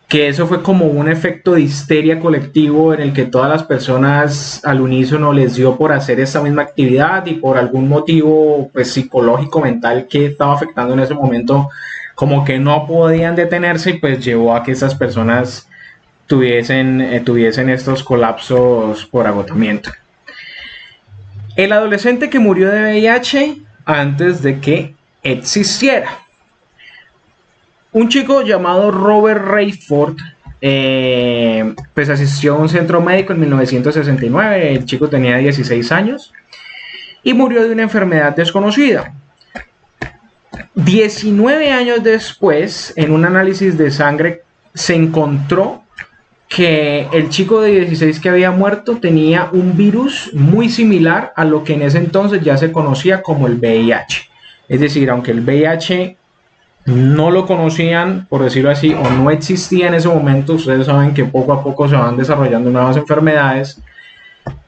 eso fue como un efecto de histeria colectivo en el que todas las personas al unísono les dio por hacer esa misma actividad y por algún motivo pues psicológico, mental que estaba afectando en ese momento, como que no podían detenerse y pues llevó a que esas personas tuviesen estos colapsos por agotamiento. El adolescente que murió de VIH antes de que existiera. Un chico llamado Robert Rayford pues asistió a un centro médico en 1969. El chico tenía 16 años y murió de una enfermedad desconocida. 19 años después, en un análisis de sangre, se encontró que el chico de 16 que había muerto tenía un virus muy similar a lo que en ese entonces ya se conocía como el VIH. Es decir, aunque el VIH no lo conocían, por decirlo así, o no existía en ese momento, ustedes saben que poco a poco se van desarrollando nuevas enfermedades.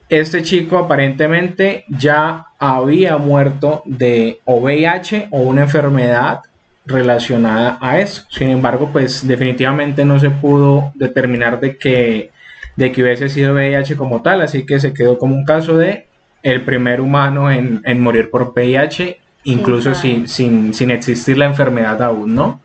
Este chico aparentemente ya había muerto de o VIH o una enfermedad relacionada a eso. Sin embargo, pues definitivamente no se pudo determinar de que hubiese sido VIH como tal, así que se quedó como un caso de el primer humano en morir por VIH, incluso sin existir la enfermedad aún, ¿no?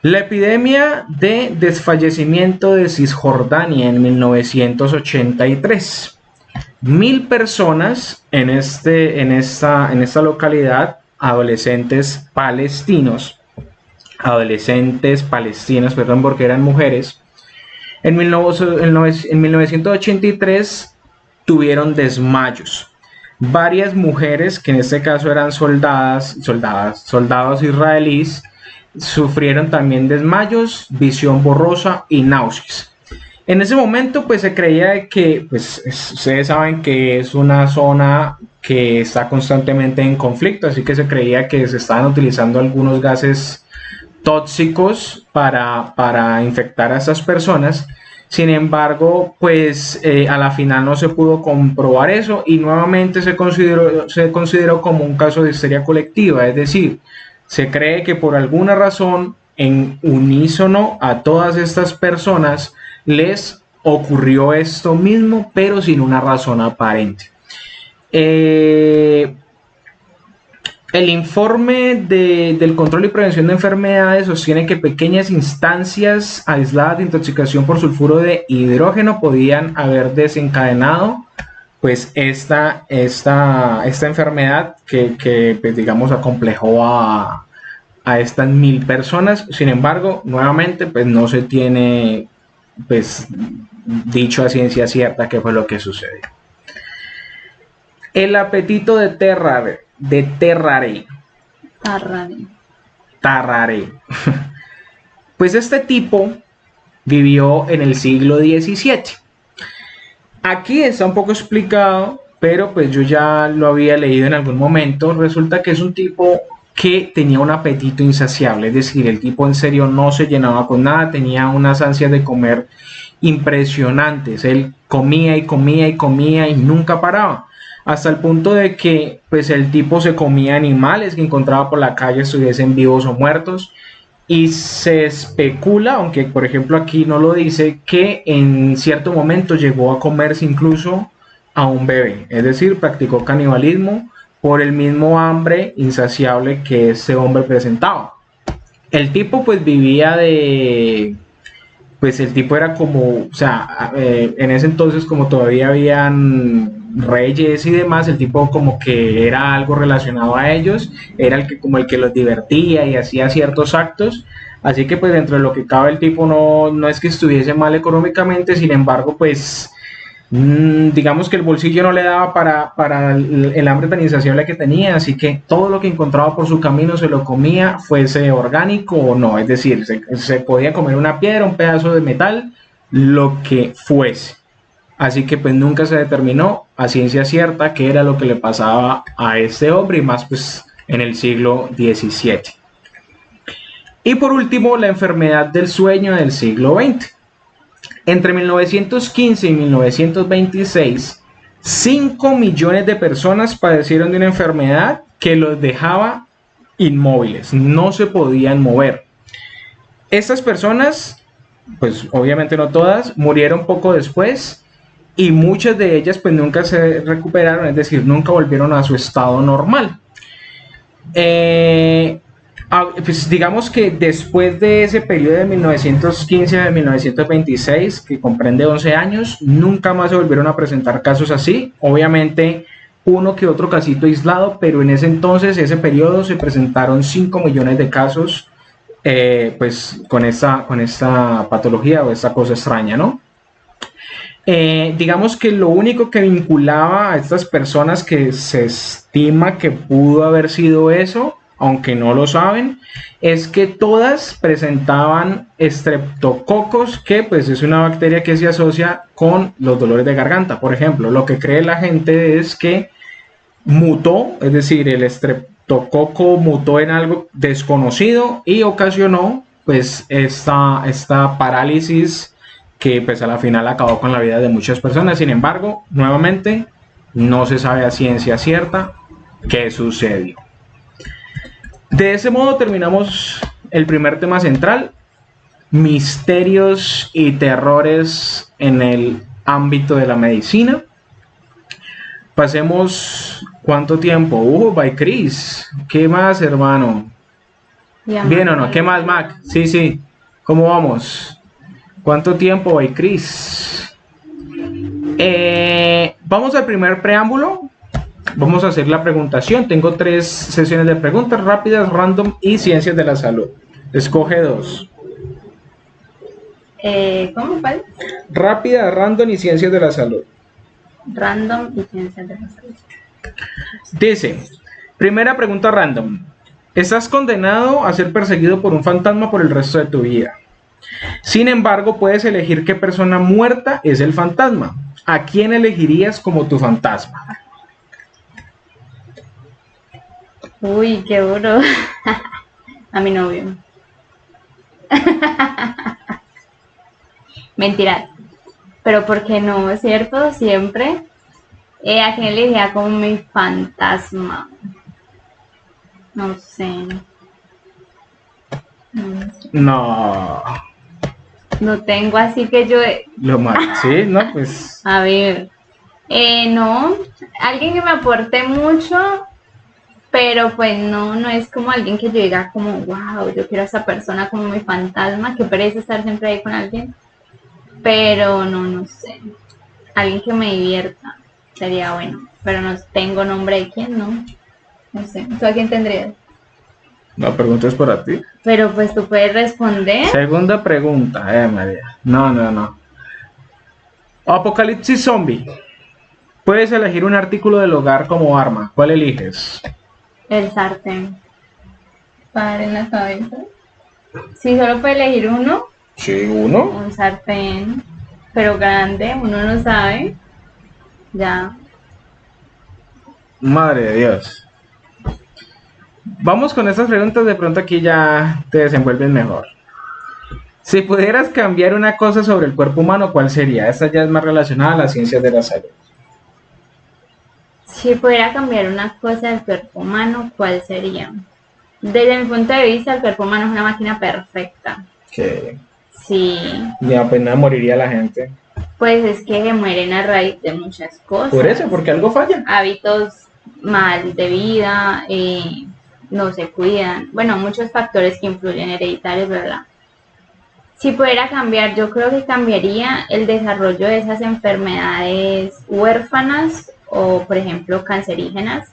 La epidemia de desfallecimiento de Cisjordania en 1983. 1,000 personas en esta localidad, adolescentes palestinas, perdón, porque eran mujeres, en 1983 tuvieron desmayos. Varias mujeres, que en este caso eran soldados israelíes, sufrieron también desmayos, visión borrosa y náuseas. En ese momento pues se creía que, pues ustedes saben que es una zona que está constantemente en conflicto, así que se creía que se estaban utilizando algunos gases tóxicos para infectar a estas personas. Sin embargo, pues a la final no se pudo comprobar eso y nuevamente se consideró como un caso de histeria colectiva, es decir, se cree que por alguna razón en unísono a todas estas personas les ocurrió esto mismo, pero sin una razón aparente. El informe del control y prevención de enfermedades sostiene que pequeñas instancias aisladas de intoxicación por sulfuro de hidrógeno podían haber desencadenado pues esta enfermedad que pues, digamos acomplejó a estas 1000 personas. Sin embargo, nuevamente pues no se tiene pues dicho a ciencia cierta qué fue lo que sucedió. El apetito de Tarrare. Pues este tipo vivió en el siglo XVII. Aquí está un poco explicado, pero pues yo ya lo había leído en algún momento. Resulta que es un tipo que tenía un apetito insaciable, es decir, el tipo en serio no se llenaba con nada, tenía unas ansias de comer impresionantes. Él comía y comía y comía y nunca paraba, hasta el punto de que pues el tipo se comía animales que encontraba por la calle, estuviesen vivos o muertos, y se especula, aunque por ejemplo aquí no lo dice, que en cierto momento llegó a comerse incluso a un bebé, es decir, practicó canibalismo por el mismo hambre insaciable que ese hombre presentaba. El tipo pues vivía de... Pues el tipo era como, o sea, en ese entonces como todavía habían reyes y demás, el tipo como que era algo relacionado a ellos, era el que como el que los divertía y hacía ciertos actos, así que pues dentro de lo que cabe el tipo no es que estuviese mal económicamente, sin embargo pues digamos que el bolsillo no le daba para el hambre tan insaciable que tenía, así que todo lo que encontraba por su camino se lo comía, fuese orgánico o no, es decir, se podía comer una piedra, un pedazo de metal, lo que fuese. Así que pues nunca se determinó a ciencia cierta qué era lo que le pasaba a este hombre, y más pues en el siglo XVII. Y por último, la enfermedad del sueño del siglo XX. Entre 1915 y 1926, 5 millones de personas padecieron de una enfermedad que los dejaba inmóviles, no se podían mover. Estas personas, pues obviamente no todas, murieron poco después y muchas de ellas pues nunca se recuperaron, es decir, nunca volvieron a su estado normal. Pues digamos que después de ese periodo de 1915 a 1926, que comprende 11 años, nunca más se volvieron a presentar casos así. Obviamente uno que otro casito aislado, pero en ese entonces, ese periodo, se presentaron 5 millones de casos pues con esta patología o esta cosa extraña, ¿no? Digamos que lo único que vinculaba a estas personas que se estima que pudo haber sido eso, aunque no lo saben, es que todas presentaban estreptococos, que pues es una bacteria que se asocia con los dolores de garganta. Por ejemplo, lo que cree la gente es que mutó, es decir, el estreptococo mutó en algo desconocido y ocasionó pues esta parálisis que pues a la final acabó con la vida de muchas personas. Sin embargo, nuevamente, no se sabe a ciencia cierta qué sucedió. De ese modo terminamos el primer tema central, misterios y terrores en el ámbito de la medicina. Pasemos, ¿cuánto tiempo? By Chris, ¿qué más, hermano? ¿Bien o no? ¿Qué más, Mac? Sí, ¿cómo vamos? ¿Cuánto tiempo, by Chris? Vamos al primer preámbulo. Vamos a hacer la preguntación. Tengo 3 sesiones de preguntas rápidas, random y ciencias de la salud. Escoge 2. ¿Cómo fue? Rápida, random y ciencias de la salud. Random y ciencias de la salud. Dice, primera pregunta random. Estás condenado a ser perseguido por un fantasma por el resto de tu vida. Sin embargo, puedes elegir qué persona muerta es el fantasma. ¿A quién elegirías como tu fantasma? Uy, qué duro. A mi novio. Mentira. pero porque no, ¿cierto? Siempre. ¿A quién le diría como mi fantasma? No sé. No, No tengo así que yo... lo más, sí, no, pues, A ver. No, alguien que me aporte mucho, pero pues no es como alguien que yo diga como, wow, yo quiero a esa persona como mi fantasma, que parece estar siempre ahí con alguien, pero no sé, alguien que me divierta sería bueno, pero no tengo nombre de quién, no sé, ¿tú a quién tendrías? la pregunta es para ti. Pero pues tú puedes responder. Segunda pregunta, María. No. Apocalipsis zombie. Puedes elegir un artículo del hogar como arma. ¿Cuál eliges? El sartén. Para en la cabeza. Si solo puede elegir uno, Sí, uno. un sartén, pero grande, uno no sabe. Ya. Madre de Dios. Vamos con estas preguntas, de pronto aquí ya te desenvuelves mejor. Si pudieras cambiar una cosa sobre el cuerpo humano, ¿cuál sería? Esta ya es más relacionada a las ciencias de la salud. Si pudiera cambiar una cosa del cuerpo humano, ¿cuál sería? Desde mi punto de vista, el cuerpo humano es una máquina perfecta. Que Sí, ni apenas moriría la gente. pues es que se mueren a raíz de muchas cosas. Por eso, porque algo falla. Hábitos mal de vida, no se cuidan. Bueno, muchos factores que influyen hereditarios, ¿verdad? Si pudiera cambiar, yo creo que cambiaría el desarrollo de esas enfermedades huérfanas o, por ejemplo, cancerígenas,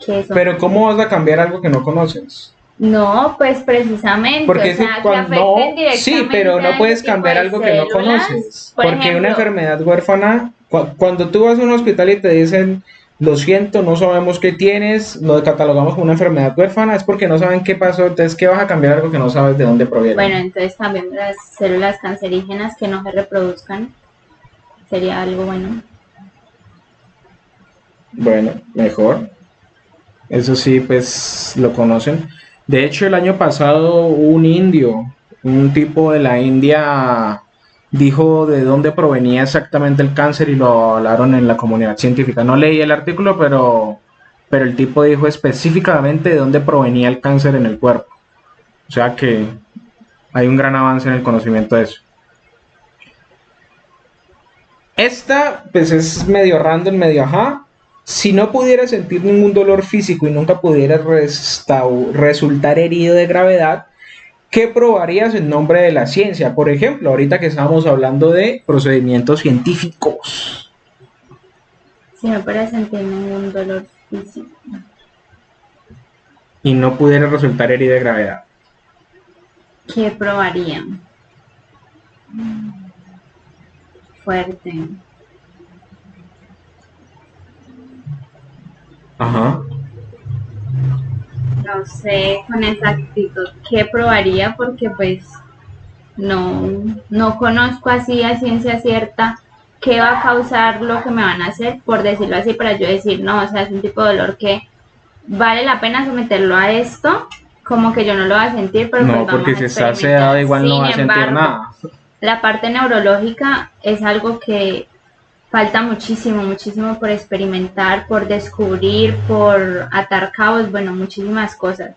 que son... Pero ¿cómo vas a cambiar algo que no conoces? No, pues precisamente, Porque o sea, que cuando afecten no, sí, directamente pero no a puedes ese tipo cambiar de algo que no células. conoces. Por Porque ejemplo, una enfermedad huérfana, cuando tú vas a un hospital y te dicen, lo siento, no sabemos qué tienes, lo catalogamos como una enfermedad huérfana, es porque no saben qué pasó. Entonces, ¿qué vas a cambiar algo que no sabes de dónde proviene? bueno, entonces también las células cancerígenas que no se reproduzcan sería algo bueno. Bueno, mejor. Eso sí, pues lo conocen. De hecho, el año pasado un indio, un tipo de la India, dijo de dónde provenía exactamente el cáncer y lo hablaron en la comunidad científica. No leí el artículo, pero el tipo dijo específicamente de dónde provenía el cáncer en el cuerpo. O sea que hay un gran avance en el conocimiento de eso. Esta, pues es medio random, medio ajá. Si no pudiera sentir ningún dolor físico y nunca pudiera resultar herido de gravedad, ¿qué probarías en nombre de la ciencia? Por ejemplo, ahorita que estábamos hablando de procedimientos científicos. Si no pudiera sentir ningún dolor físico, Y no pudiera resultar herido de gravedad. ¿qué probarían? Fuerte. Ajá. No sé con exactitud qué probaría porque pues no conozco así a ciencia cierta qué va a causar lo que me van a hacer, por decirlo así, para yo decir, no, o sea, es un tipo de dolor que vale la pena someterlo a esto, como que yo no lo voy a sentir, pero No, pues vamos porque a si está experimentar. sedado igual no va a Sin sentir embargo, nada. la parte neurológica es algo que falta muchísimo por experimentar, por descubrir, por atar cabos, bueno, muchísimas cosas.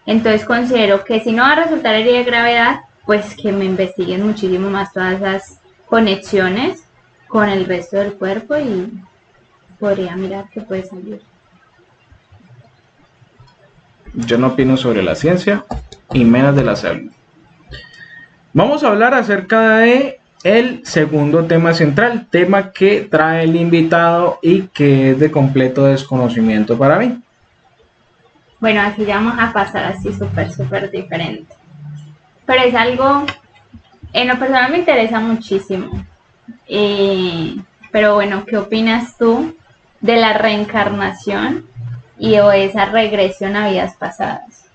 Entonces considero que si no va a resultar herida de gravedad, pues que me investiguen muchísimo más todas esas conexiones con el resto del cuerpo y podría mirar qué puede salir. Yo no opino sobre la ciencia y menos de la salud. Vamos a hablar acerca de el segundo tema central, tema que trae el invitado y que es de completo desconocimiento para mí. Bueno, aquí ya vamos a pasar así súper diferente. Pero es algo, en lo personal me interesa muchísimo. Pero bueno, ¿qué opinas tú de la reencarnación y o esa regresión a vidas pasadas?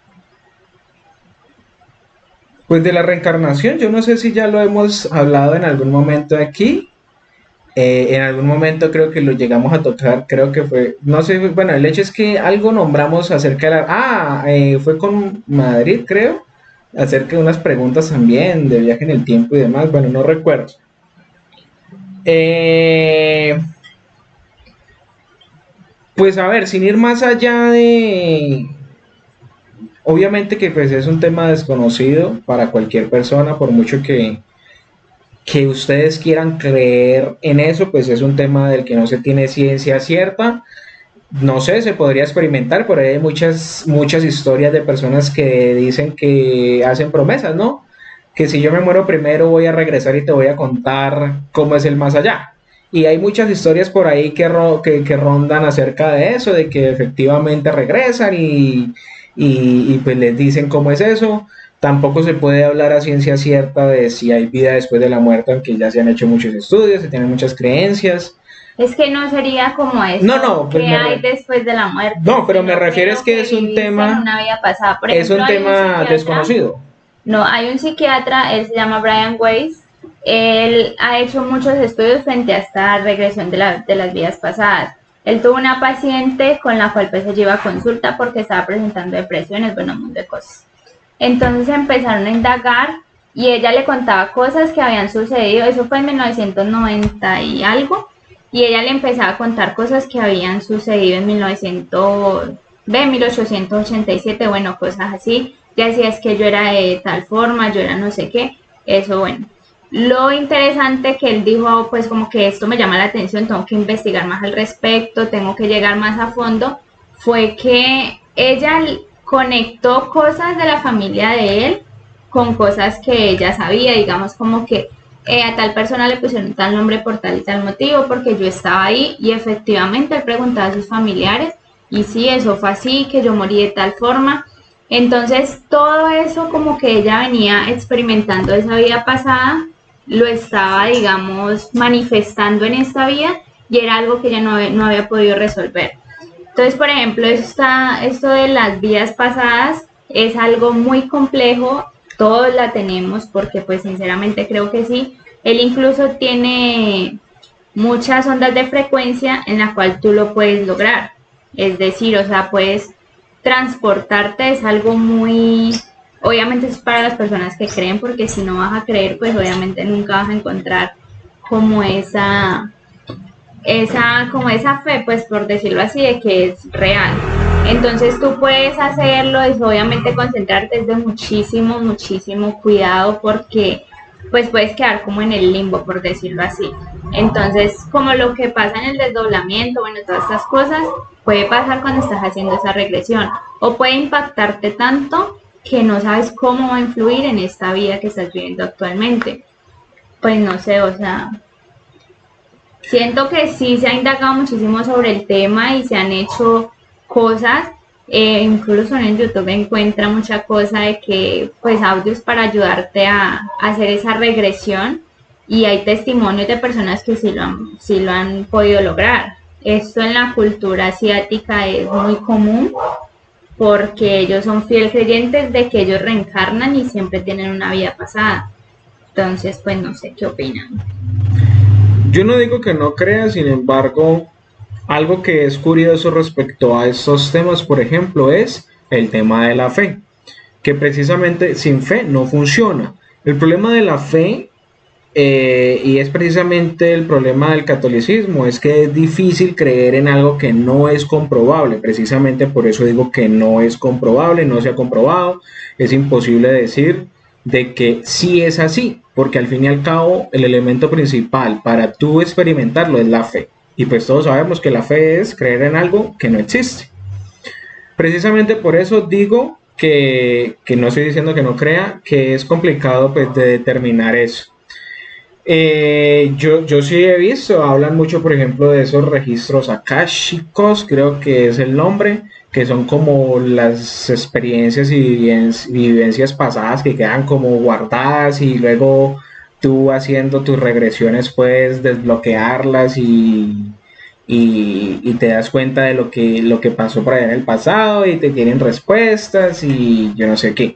Pues de la reencarnación, yo no sé si ya lo hemos hablado en algún momento aquí. En algún momento creo que lo llegamos a tocar, creo que fue, no sé, bueno, el hecho es que algo nombramos acerca de fue con Madrid, creo, acerca de unas preguntas también de viaje en el tiempo y demás, bueno, no recuerdo. Eh, pues a ver, sin ir más allá de... Obviamente que pues es un tema desconocido para cualquier persona, por mucho que ustedes quieran creer en eso, pues es un tema del que no se tiene ciencia cierta. No sé, se podría experimentar, por ahí hay muchas historias de personas que dicen que hacen promesas, ¿no? Que si yo me muero primero voy a regresar y te voy a contar cómo es el más allá. Y hay muchas historias por ahí que rondan acerca de eso, de que efectivamente regresan y pues les dicen cómo es eso. Tampoco se puede hablar a ciencia cierta de si hay vida después de la muerte, aunque ya se han hecho muchos estudios, se tienen muchas creencias. Es que no sería como No, eso, no, pues que hay después de la muerte, no, pero me sino que refiero es lo que que viviste en una vida pasada. Por es ejemplo, un hay un tema psiquiatra, desconocido. no, hay un psiquiatra, él se llama Brian Weiss, él ha hecho muchos estudios frente a esta regresión de las vidas pasadas. Él tuvo una paciente con la cual pues se lleva a consulta porque estaba presentando depresiones, bueno, un montón de cosas. Entonces empezaron a indagar y ella le contaba cosas que habían sucedido, eso fue en 1990 y algo, y ella le empezaba a contar cosas que habían sucedido en 1887, bueno, cosas así. Ya decía, es que yo era de tal forma, yo era no sé qué, eso bueno. Lo interesante que él dijo, pues como que esto me llama la atención, tengo que investigar más al respecto, tengo que llegar más a fondo, fue que ella conectó cosas de la familia de él con cosas que ella sabía, digamos como que a tal persona le pusieron tal nombre por tal y tal motivo, porque yo estaba ahí y efectivamente él preguntaba a sus familiares y sí, eso fue así, que yo morí de tal forma. Entonces todo eso como que ella venía experimentando esa vida pasada, lo estaba, digamos, manifestando en esta vida y era algo que ella no había podido resolver. Entonces, por ejemplo, esto de las vidas pasadas es algo muy complejo, todos la tenemos porque pues sinceramente creo que sí. Él incluso tiene muchas ondas de frecuencia en la cual tú lo puedes lograr. Es decir, o sea, puedes transportarte, es algo muy... Obviamente es para las personas que creen, porque si no vas a creer, pues obviamente nunca vas a encontrar como como esa fe, pues por decirlo así, de que es real. Entonces tú puedes hacerlo, es obviamente concentrarte, es de muchísimo, muchísimo cuidado porque pues puedes quedar como en el limbo, por decirlo así. Entonces, como lo que pasa en el desdoblamiento, bueno, todas estas cosas, puede pasar cuando estás haciendo esa regresión o puede impactarte tanto que no sabes cómo va a influir en esta vida que estás viviendo actualmente. Pues no sé, o sea, siento que sí se ha indagado muchísimo sobre el tema y se han hecho cosas, incluso en YouTube encuentra mucha cosa de que, pues, audios para ayudarte a hacer esa regresión y hay testimonios de personas que sí lo han podido lograr. Esto en la cultura asiática es muy común porque ellos son fiel creyentes de que ellos reencarnan y siempre tienen una vida pasada. Entonces, pues no sé qué opinan. Yo no digo que no crea, sin embargo, algo que es curioso respecto a estos temas, por ejemplo, es el tema de la fe, que precisamente sin fe no funciona. El problema de la fe, y es precisamente el problema del catolicismo, es que es difícil creer en algo que no es comprobable. Precisamente por eso digo que no es comprobable, no se ha comprobado, es imposible decir de que sí es así, porque al fin y al cabo el elemento principal para tú experimentarlo es la fe. Y pues todos sabemos que la fe es creer en algo que no existe. Precisamente por eso digo que no estoy diciendo que no crea, que es complicado pues de determinar eso. Yo sí he visto, hablan mucho, por ejemplo, de esos registros akáshicos, creo que es el nombre, que son como las experiencias y vivencias pasadas que quedan como guardadas y luego tú haciendo tus regresiones puedes desbloquearlas y te das cuenta de lo que pasó por allá en el pasado y te tienen respuestas y yo no sé qué.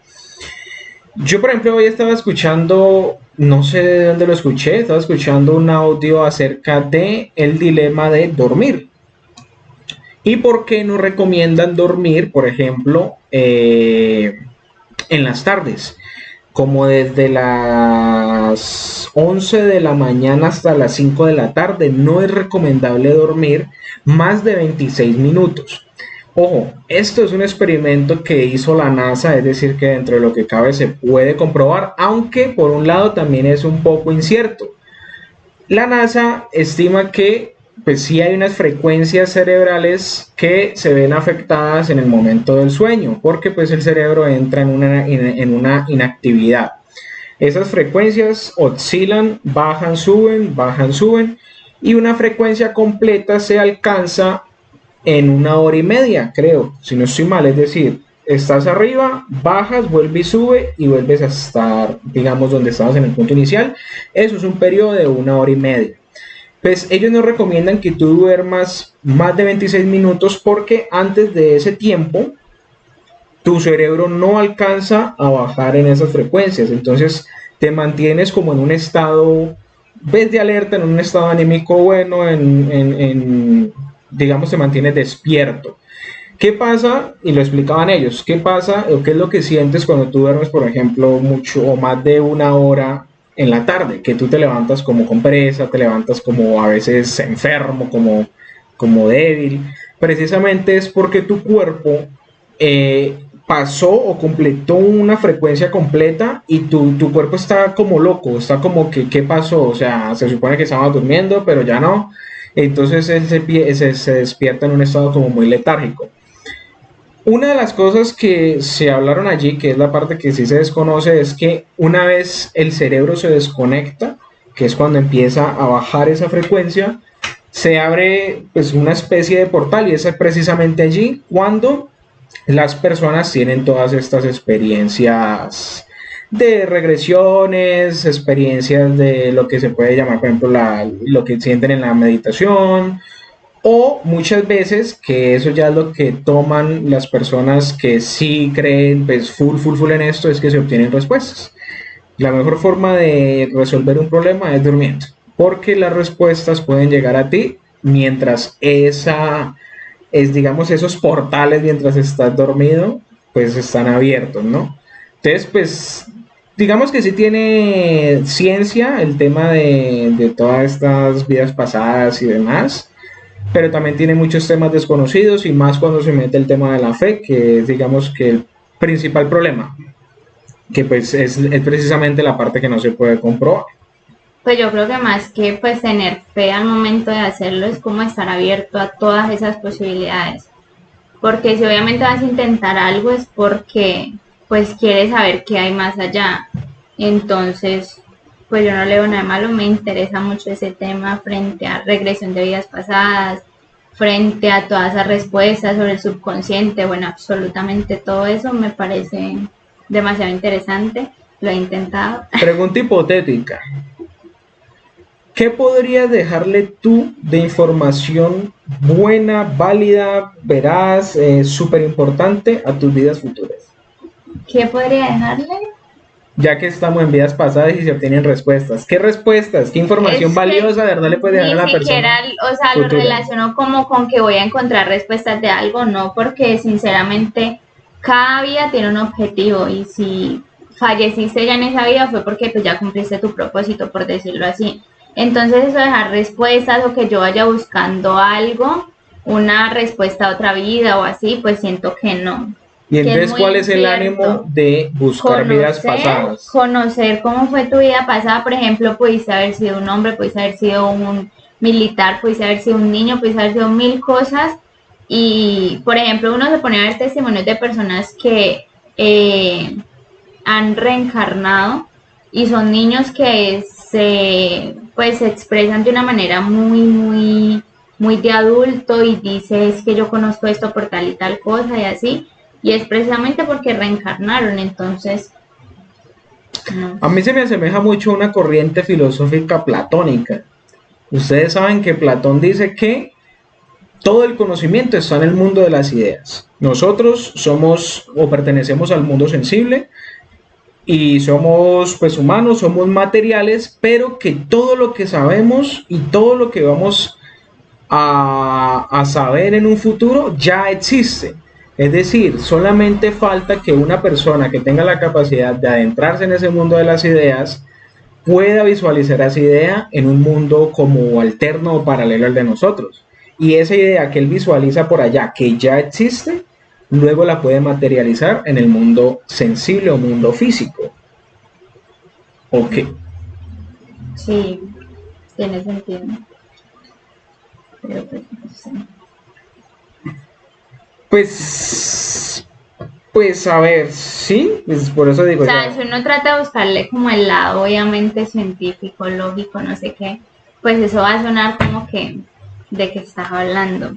Yo, por ejemplo, hoy estaba escuchando, no sé de dónde lo escuché, estaba escuchando un audio acerca de el dilema de dormir. ¿Y por qué no recomiendan dormir, por ejemplo, en las tardes? como desde las 11 de la mañana hasta las 5 de la tarde. No es recomendable dormir más de 26 minutos. Ojo, esto es un experimento que hizo la NASA, es decir, que dentro de lo que cabe se puede comprobar, aunque por un lado también es un poco incierto. La NASA estima que pues sí hay unas frecuencias cerebrales que se ven afectadas en el momento del sueño, porque pues el cerebro entra en una inactividad. Esas frecuencias oscilan, bajan, suben, y una frecuencia completa se alcanza en 1 hora y media, creo, si no estoy mal. Es decir, estás arriba, bajas, vuelve y sube y vuelves a estar, digamos, donde estabas en el punto inicial. Eso es un periodo de 1 hora y media. Pues ellos nos recomiendan que tú duermas más de 26 minutos porque antes de ese tiempo tu cerebro no alcanza a bajar en esas frecuencias. Entonces te mantienes como en un estado, ves, de alerta, en un estado anímico bueno, digamos, te mantienes despierto. ¿Qué pasa? Y lo explicaban ellos. ¿Qué pasa o qué es lo que sientes cuando tú duermes, por ejemplo, mucho o más de 1 hora en la tarde? Que tú te levantas como con pereza, te levantas como a veces enfermo, como débil. Precisamente es porque tu cuerpo pasó o completó una frecuencia completa y tu cuerpo está como loco, está como que ¿qué pasó? O sea, se supone que estaba durmiendo, pero ya no. Entonces él se despierta en un estado como muy letárgico. Una de las cosas que se hablaron allí, que es la parte que sí se desconoce, es que una vez el cerebro se desconecta, que es cuando empieza a bajar esa frecuencia, se abre pues una especie de portal, y es precisamente allí cuando las personas tienen todas estas experiencias de regresiones, experiencias de lo que se puede llamar, por ejemplo, lo que sienten en la meditación, o muchas veces, que eso ya es lo que toman las personas que sí creen pues full en esto, es que se obtienen respuestas. La mejor forma de resolver un problema es durmiendo, porque las respuestas pueden llegar a ti mientras digamos, esos portales mientras estás dormido, pues están abiertos, ¿no? Entonces, pues, digamos que sí tiene ciencia el tema de todas estas vidas pasadas y demás, pero también tiene muchos temas desconocidos, y más cuando se mete el tema de la fe, que es, digamos, que el principal problema, que pues es precisamente la parte que no se puede comprobar. Pues yo creo que más que pues tener fe al momento de hacerlo es como estar abierto a todas esas posibilidades. Porque si obviamente vas a intentar algo es porque pues quieres saber qué hay más allá. Entonces, pues yo no le veo nada malo, me interesa mucho ese tema frente a regresión de vidas pasadas, frente a todas esas respuestas sobre el subconsciente, bueno, absolutamente todo eso me parece demasiado interesante, lo he intentado. Pregunta hipotética. ¿Qué podrías dejarle tú de información buena, válida, veraz, súper importante a tus vidas futuras? ¿Qué podría dejarle? Ya que estamos en vidas pasadas y se obtienen respuestas. ¿Qué respuestas? ¿Qué información valiosa de verdad le puedes dejar a la persona? Ni siquiera, o sea, futura. Lo relaciono como con que voy a encontrar respuestas de algo, no, porque sinceramente cada vida tiene un objetivo, y si falleciste ya en esa vida fue porque pues ya cumpliste tu propósito, por decirlo así. Entonces eso de dejar respuestas o que yo vaya buscando algo, una respuesta a otra vida o así, pues siento que no. Y entonces, ¿cuál es el ánimo de buscar vidas pasadas? Conocer cómo fue tu vida pasada. Por ejemplo, pudiste haber sido un hombre, pudiste haber sido un militar, pudiste haber sido un niño, pudiste haber sido 1000 cosas. Y, por ejemplo, uno se pone a ver testimonios de personas que han reencarnado y son niños que se expresan de una manera muy de adulto y dice, es que yo conozco esto por tal y tal cosa y así. Y es precisamente porque reencarnaron, entonces... No. A mí se me asemeja mucho a una corriente filosófica platónica. Ustedes saben que Platón dice que todo el conocimiento está en el mundo de las ideas. Nosotros somos o pertenecemos al mundo sensible y somos pues humanos, somos materiales, pero que todo lo que sabemos y todo lo que vamos a saber en un futuro ya existe. Es decir, solamente falta que una persona que tenga la capacidad de adentrarse en ese mundo de las ideas pueda visualizar esa idea en un mundo como alterno o paralelo al de nosotros. Y esa idea que él visualiza por allá, que ya existe, luego la puede materializar en el mundo sensible o mundo físico. Ok. Sí, tiene sentido. Pero pues no sé. Pues a ver, sí, pues por eso digo O sea, ya. si uno trata de buscarle como el lado obviamente científico, lógico, no sé qué, pues eso va a sonar como que de qué estás hablando.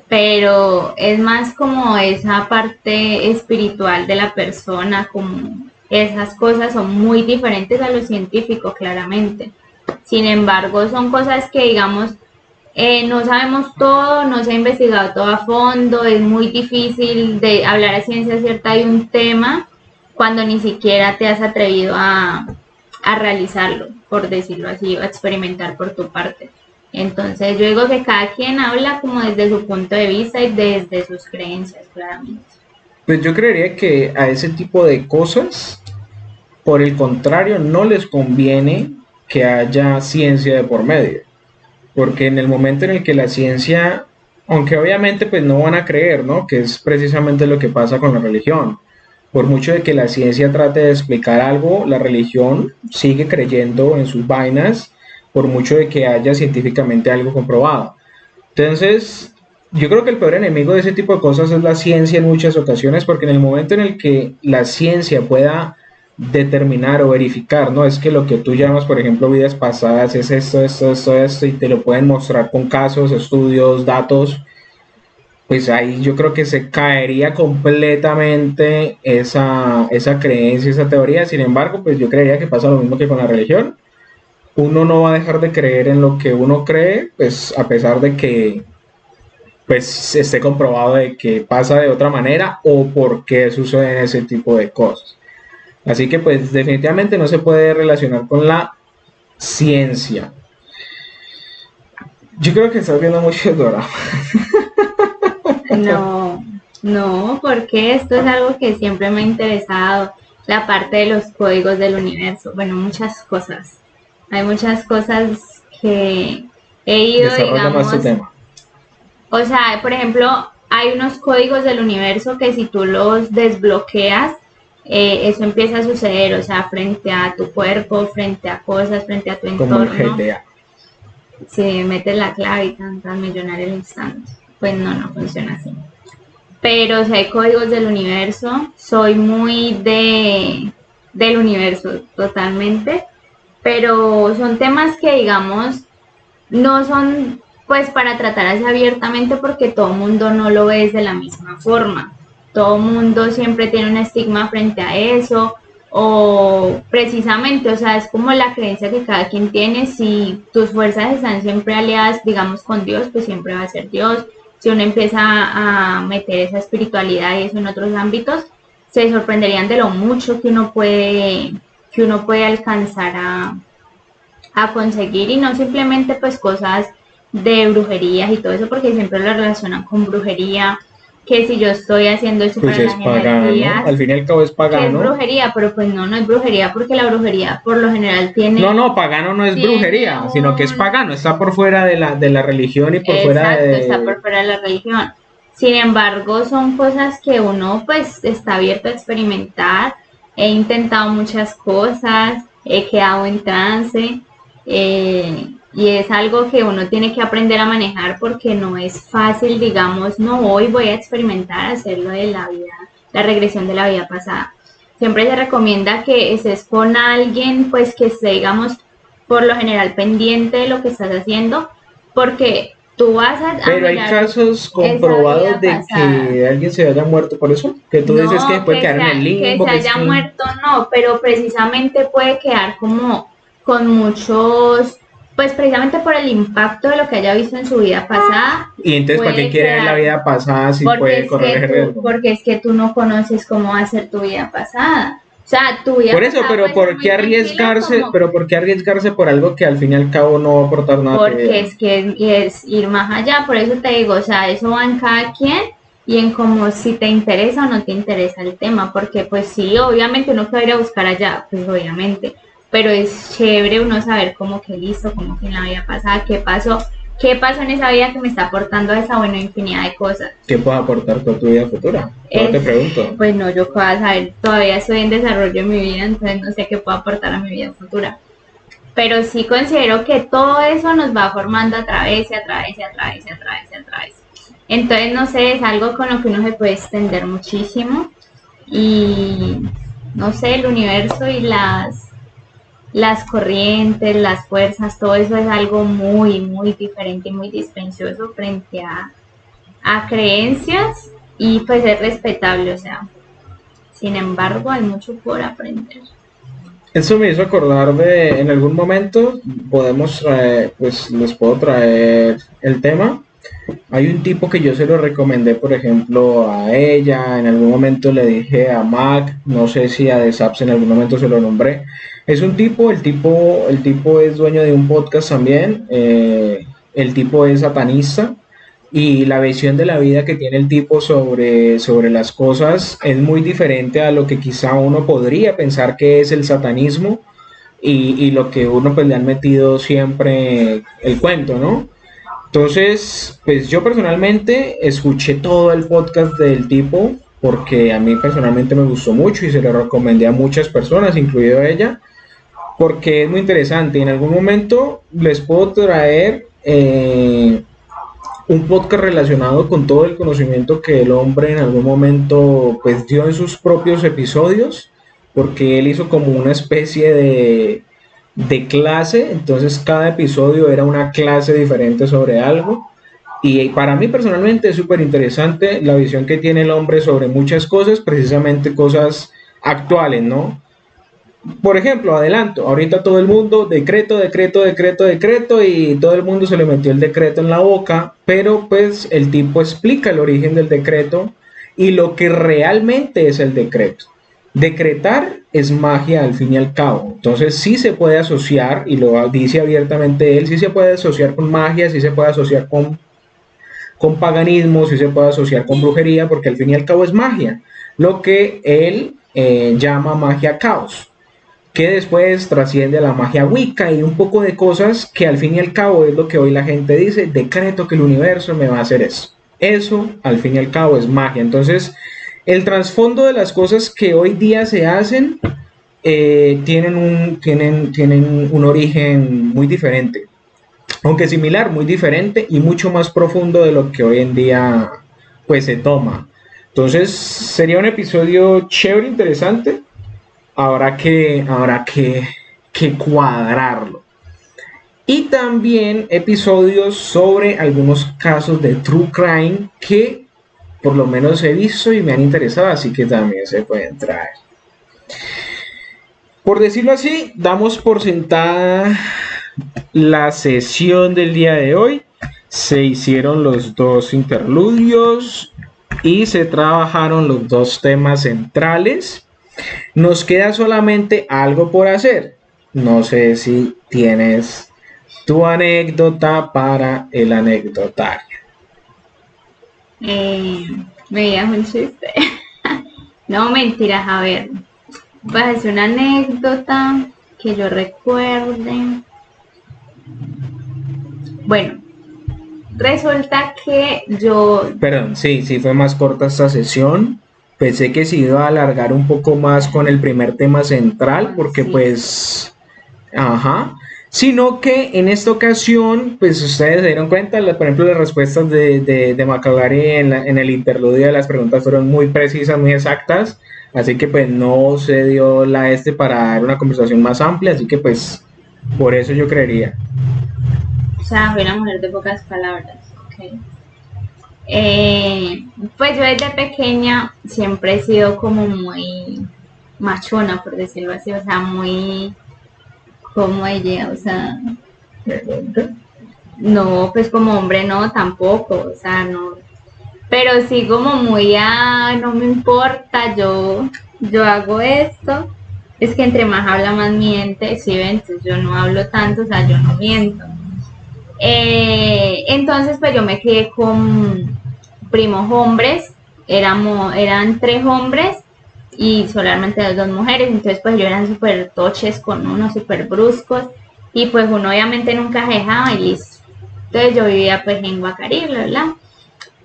Pero es más como esa parte espiritual de la persona, como esas cosas son muy diferentes a lo científico, claramente. Sin embargo, son cosas que, digamos, no sabemos todo, no se ha investigado todo a fondo, es muy difícil de hablar a ciencia cierta de un tema cuando ni siquiera te has atrevido a realizarlo, por decirlo así, o a experimentar por tu parte. Entonces yo digo que cada quien habla como desde su punto de vista y desde sus creencias, claramente. Pues yo creería que a ese tipo de cosas, por el contrario, no les conviene que haya ciencia de por medio. Porque en el momento en el que la ciencia, aunque obviamente pues no van a creer, ¿no? Que es precisamente lo que pasa con la religión. Por mucho de que la ciencia trate de explicar algo, la religión sigue creyendo en sus vainas, por mucho de que haya científicamente algo comprobado. Entonces, yo creo que el peor enemigo de ese tipo de cosas es la ciencia en muchas ocasiones, porque en el momento en el que la ciencia pueda determinar o verificar, ¿no? Es que lo que tú llamas, por ejemplo, vidas pasadas es esto, y te lo pueden mostrar con casos, estudios, datos, pues ahí yo creo que se caería completamente esa creencia, esa teoría. Sin embargo, pues yo creería que pasa lo mismo que con la religión. Uno no va a dejar de creer en lo que uno cree, pues a pesar de que pues esté comprobado de que pasa de otra manera o por qué suceden ese tipo de cosas. Así que pues definitivamente no se puede relacionar con la ciencia. Yo creo que estás viendo mucho drama. No, no, porque esto es algo que siempre me ha interesado, la parte de los códigos del universo. Bueno, muchas cosas. Hay muchas cosas que he ido, Desarrolla más tu digamos, tema. o sea, por ejemplo, hay unos códigos del universo que si tú los desbloqueas, eso empieza a suceder, o sea, frente a tu cuerpo, frente a cosas, frente a tu Como el entorno. GTA. Si metes la clave y tan millonario al instante. Pues no, no funciona así. Pero si hay códigos del universo, soy muy del universo totalmente, pero son temas que digamos no son pues para tratar así abiertamente porque todo el mundo no lo ve de la misma forma. Todo el mundo siempre tiene un estigma frente a eso o precisamente, o sea, es como la creencia que cada quien tiene. Si tus fuerzas están siempre aliadas, digamos, con Dios, pues siempre va a ser Dios. Si uno empieza a meter esa espiritualidad y eso en otros ámbitos, se sorprenderían de lo mucho que uno puede alcanzar a conseguir y no simplemente pues cosas de brujerías y todo eso porque siempre lo relacionan con brujería, que si yo estoy haciendo eso Pues para es las pagano. energías, Al fin y al cabo es que es pagano. brujería, pero pues no, no es brujería porque la brujería por lo general No, no, pagano no es tiene brujería, sino que es un, pagano. Está por fuera de la religión y por fuera exacto, está de... por fuera de la religión. Sin embargo, son cosas que uno pues está abierto a experimentar. He intentado muchas cosas, he quedado en trance y es algo que uno tiene que aprender a manejar porque no es fácil, digamos, no hoy voy a experimentar hacerlo de la vida, la regresión de la vida pasada. Siempre se recomienda que estés con alguien pues que esté, digamos, por lo general pendiente de lo que estás haciendo porque tú vas a Pero hay mirar casos esa comprobados vida de pasada. que alguien se haya muerto por eso. Que tú dices que No puede quedar en el que limbo, se que es haya que... muerto, no, pero precisamente puede quedar como con muchos, pues precisamente por el impacto de lo que haya visto en su vida pasada, Y entonces, ¿para qué puede quiere ver la quedar, vida pasada si puede correr ese riesgo? porque es que tú no conoces cómo va a ser tu vida pasada. O sea, tu vida Por eso, pasada puede ser muy tranquila como pero ¿por qué arriesgarse por algo que al fin y al cabo no va a aportar nada a tu porque vida? es que es ir más allá, por eso te digo, o sea, eso va en cada quien y en como si te interesa o no te interesa el tema, porque pues sí, obviamente uno puede ir a buscar allá, pues obviamente, pero es chévere uno saber como que listo, como que en la vida pasada, qué pasó en esa vida que me está aportando esa, bueno, infinidad de cosas. ¿Qué puede aportar con tu vida futura? Yo te pregunto. Pues no, yo puedo saber, todavía estoy en desarrollo en mi vida, entonces no sé qué puedo aportar a mi vida futura. Pero sí considero que todo eso nos va formando a través. Entonces, no sé, es algo con lo que uno se puede extender muchísimo y, no sé, el universo y las corrientes, las fuerzas, todo eso es algo muy, muy diferente y muy dispensioso frente a creencias y pues es respetable, o sea, sin embargo hay mucho por aprender. Eso me hizo acordar de, en algún momento podemos traer, pues les puedo traer el tema. Hay un tipo que yo se lo recomendé, por ejemplo, a ella, en algún momento le dije a Mac, no sé si a The Saps en algún momento se lo nombré. Es un tipo, el tipo es dueño de un podcast también, el tipo es satanista y la visión de la vida que tiene el tipo sobre las cosas es muy diferente a lo que quizá uno podría pensar que es el satanismo y lo que uno pues le han metido siempre el cuento, ¿no? Entonces, pues yo personalmente escuché todo el podcast del tipo porque a mí personalmente me gustó mucho y se lo recomendé a muchas personas, incluido ella, porque es muy interesante. En algún momento les puedo traer un podcast relacionado con todo el conocimiento que el hombre en algún momento pues dio en sus propios episodios, porque él hizo como una especie de clase, entonces cada episodio era una clase diferente sobre algo. Y para mí personalmente es súper interesante la visión que tiene el hombre sobre muchas cosas, precisamente cosas actuales, ¿no? Por ejemplo, adelanto, ahorita todo el mundo, decreto, y todo el mundo se le metió el decreto en la boca, pero pues el tipo explica el origen del decreto y lo que realmente es el decreto. Decretar es magia al fin y al cabo, entonces sí se puede asociar, y lo dice abiertamente él, sí se puede asociar con magia, sí se puede asociar con paganismo, sí se puede asociar con brujería, porque al fin y al cabo es magia, lo que él llama magia caos, que después trasciende a la magia wicca y un poco de cosas que al fin y al cabo es lo que hoy la gente dice, decreto que el universo me va a hacer eso. Eso al fin y al cabo es magia. Entonces, el trasfondo de las cosas que hoy día se hacen tienen un origen muy diferente, aunque similar, muy diferente y mucho más profundo de lo que hoy en día pues se toma. Entonces, sería un episodio chévere, interesante. Habrá que cuadrarlo. Y también episodios sobre algunos casos de true crime que por lo menos he visto y me han interesado, así que también se pueden traer. Por decirlo así, damos por sentada la sesión del día de hoy. Se hicieron los dos interludios y se trabajaron los dos temas centrales. Nos queda solamente algo por hacer. No sé si tienes tu anécdota para el anecdotario. Me digas un chiste. No, mentiras, a ver. Voy a decir una anécdota que yo recuerde. Bueno, resulta que yo... Perdón, sí fue más corta esta sesión. Pensé que se iba a alargar un poco más con el primer tema central, porque sí. Pues, sino que en esta ocasión, pues ustedes se dieron cuenta, por ejemplo, las respuestas de Macalari en el interludio de las preguntas fueron muy precisas, muy exactas, así que pues no se dio para dar una conversación más amplia, así que pues por eso yo creería. O sea, fui una mujer de pocas palabras, ok. Pues yo desde pequeña siempre he sido como muy machona, por decirlo así, o sea, muy como ella, o sea, no, pues como hombre no, tampoco, o sea, no, pero sí como muy, no me importa, yo hago esto, es que entre más habla más miente, sí, entonces yo no hablo tanto, o sea, yo no miento. Entonces pues yo me quedé con primos hombres eran 3 hombres y solamente 2 mujeres, entonces pues ellos eran súper toches con uno, súper bruscos, y pues uno obviamente nunca se dejaba y listo. Entonces yo vivía pues en Guacarí, ¿verdad?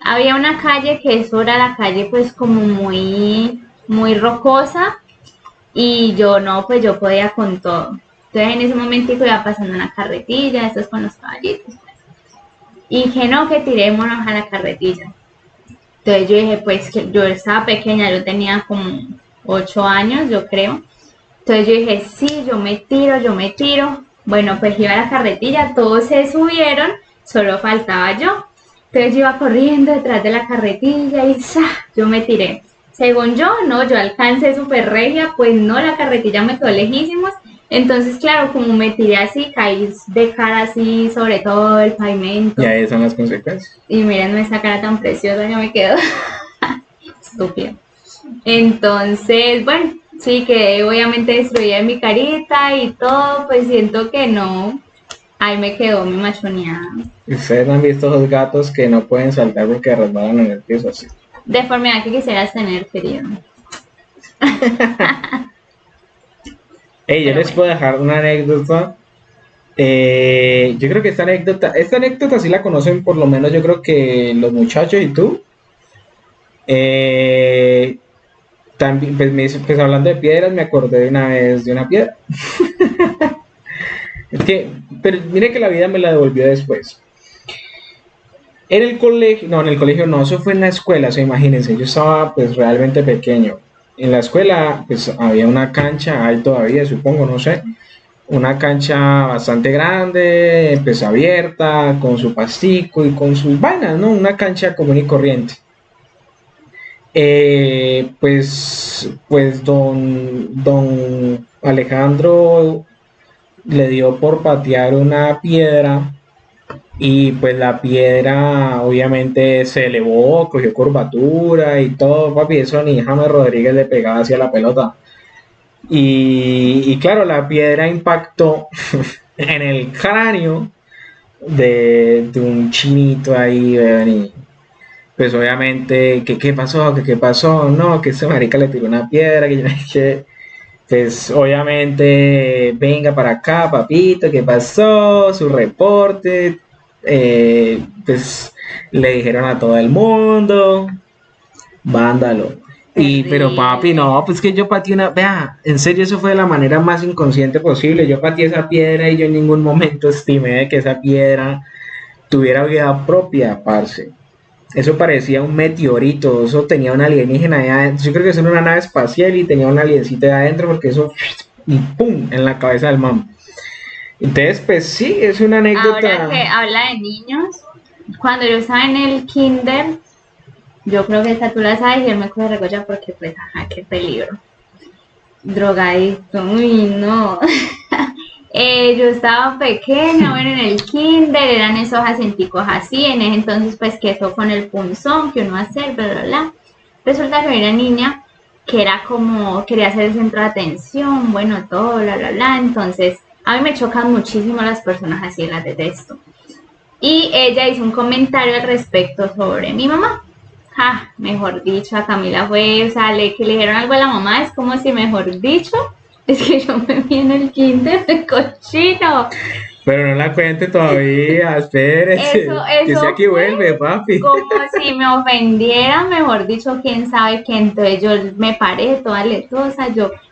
Había una calle que eso era la calle pues como muy rocosa, y yo no, pues yo podía con todo. Entonces en ese momentico iba pasando una carretilla, estos con los caballitos, y que no, que tirémonos a la carretilla. Entonces yo dije, pues que yo estaba pequeña, yo tenía como 8 años, yo creo. Entonces yo dije, sí, yo me tiro. Bueno, pues iba a la carretilla, todos se subieron, solo faltaba yo. Entonces yo iba corriendo detrás de la carretilla y ¡sa! Yo me tiré. Según yo, no, yo alcancé súper regia, pues no, la carretilla me quedó lejísimos. Entonces, claro, como me tiré así, caí de cara así sobre todo el pavimento. Y ahí son las consecuencias. Y mírenme esa cara tan preciosa que me quedó. Estúpida. Entonces, bueno, sí, que obviamente destruía mi carita y todo, pues siento que no. Ahí me quedó mi machoneada. Ustedes han visto esos gatos que no pueden saltar porque resbalan en el piso así. Deformidad que quisieras tener, querido. Hey, yo les puedo dejar una anécdota. Yo creo que esta anécdota sí la conocen por lo menos yo creo que los muchachos y tú. También, pues hablando de piedras, me acordé de una vez de una piedra. Pero mire que la vida me la devolvió después. En el colegio no, eso fue en la escuela, o sea, imagínense, yo estaba pues realmente pequeño. En la escuela pues había una cancha, hay todavía supongo, no sé, una cancha bastante grande, pues abierta, con su pastico y con sus vainas, ¿no? Una cancha común y corriente. Pues don Alejandro le dio por patear una piedra y pues la piedra obviamente se elevó, cogió curvatura y todo, papi, eso ni James Rodríguez le pegaba hacia la pelota. Y claro, la piedra impactó en el cráneo de un chinito ahí, vean, y pues obviamente, ¿qué pasó? ¿Qué pasó? No, que ese marica le tiró una piedra, que pues obviamente, venga para acá, papito, ¿qué pasó? Su reporte, pues le dijeron a todo el mundo, vándalo. Pero papi, no, pues que yo pateé vea, en serio eso fue de la manera más inconsciente posible, yo pateé esa piedra y yo en ningún momento estimé de que esa piedra tuviera vida propia, parce. Eso parecía un meteorito, eso tenía una alienígena allá adentro. Yo creo que eso era una nave espacial y tenía un aliencito allá adentro porque eso y pum en la cabeza del man. Entonces, pues sí, es una anécdota. Ahora que habla de niños, cuando yo estaba en el kinder, yo creo que esta tú la sabes y él me coge recocha porque pues, ajá, qué peligro. Drogadicto, uy, no. Yo estaba pequeña, bueno, en el kinder, eran esos acenticos así, en ese entonces pues que eso con el punzón que uno hace, bla, bla, bla. Resulta que había una niña que era como, quería ser el centro de atención, bueno, todo, bla, bla, bla. Entonces, a mí me chocan muchísimo las personas así, las detesto. Y ella hizo un comentario al respecto sobre mi mamá. Mejor dicho, a Camila fue, o sea, que le dijeron algo a la mamá, es como si, mejor dicho, es que yo me vi en el kinder de cochino. Pero no la cuente todavía, espérese. Eso que si aquí vuelve, papi. Como si me ofendiera, mejor dicho, quién sabe qué. Entonces yo me paré toda letosa,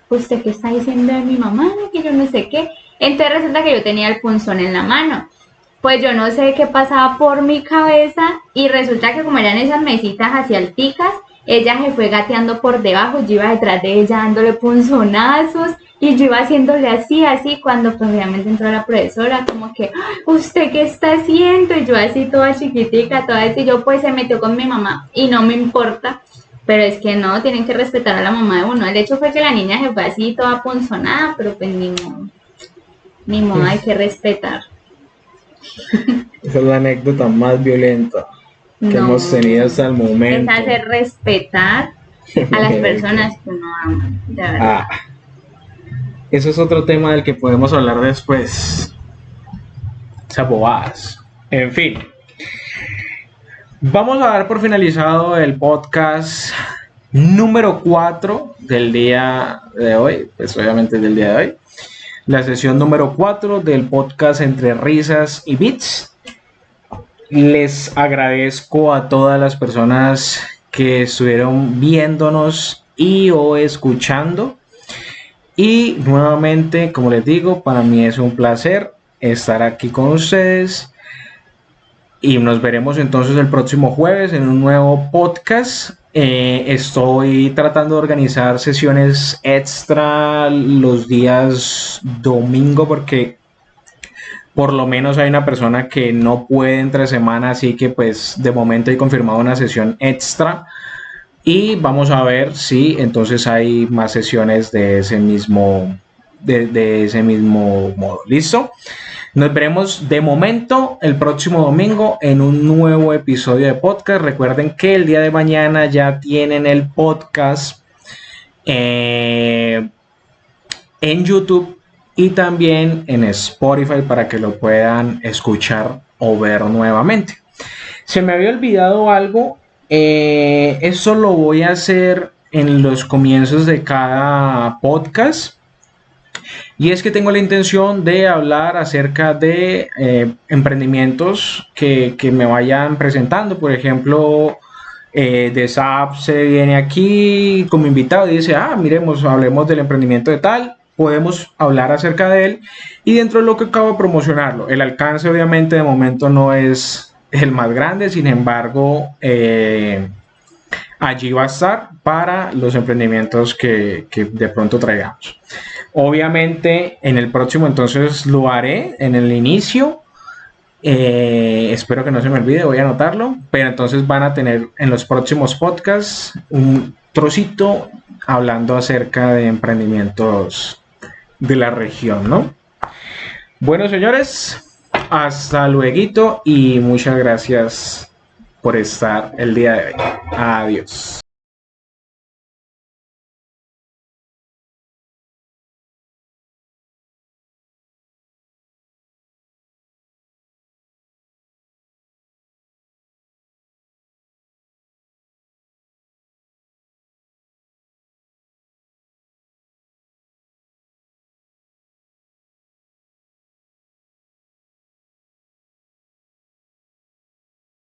¿usted qué está diciendo de mi mamá? Que yo no sé qué. Entonces resulta que yo tenía el punzón en la mano. Pues yo no sé qué pasaba por mi cabeza y resulta que como eran esas mesitas así alticas, ella se fue gateando por debajo, yo iba detrás de ella dándole punzonazos y yo iba haciéndole así, cuando pues obviamente entró la profesora, como que, ¿usted qué está haciendo? Y yo así toda chiquitica, toda así, yo pues se metió con mi mamá y no me importa, pero es que no, tienen que respetar a la mamá de uno. El hecho fue que la niña se fue así toda punzonada, pero pues ni modo, hay que respetar. Esa es la anécdota más violenta que hemos tenido hasta el momento. Es hacer respetar a las personas que uno ama, de verdad. Eso es otro tema del que podemos hablar después. Esas bobadas. En fin. Vamos a dar por finalizado el podcast número 4 del día de hoy, pues obviamente del día de hoy. La sesión número 4 del podcast Entre Risas y Beats. Les agradezco a todas las personas que estuvieron viéndonos y o escuchando. Y nuevamente, como les digo, para mí es un placer estar aquí con ustedes. Y nos veremos entonces el próximo jueves en un nuevo podcast. Estoy tratando de organizar sesiones extra los días domingo porque por lo menos hay una persona que no puede entre semana, así que pues de momento he confirmado una sesión extra y vamos a ver si entonces hay más sesiones de ese mismo modo. ¿Listo? Nos veremos de momento el próximo domingo en un nuevo episodio de podcast. Recuerden que el día de mañana ya tienen el podcast en YouTube y también en Spotify para que lo puedan escuchar o ver nuevamente. Se me había olvidado algo. Eso lo voy a hacer en los comienzos de cada podcast. Y es que tengo la intención de hablar acerca de emprendimientos que me vayan presentando. Por ejemplo, de SAP se viene aquí como invitado y dice, miremos, hablemos del emprendimiento de tal. Podemos hablar acerca de él y dentro de lo que acabo de promocionarlo. El alcance obviamente de momento no es el más grande, sin embargo, allí va a estar para los emprendimientos que de pronto traigamos. Obviamente en el próximo entonces lo haré en el inicio. Espero que no se me olvide, voy a anotarlo. Pero entonces van a tener en los próximos podcasts un trocito hablando acerca de emprendimientos de la región, ¿no? Bueno, señores, hasta luego y muchas gracias por estar el día de hoy. Adiós.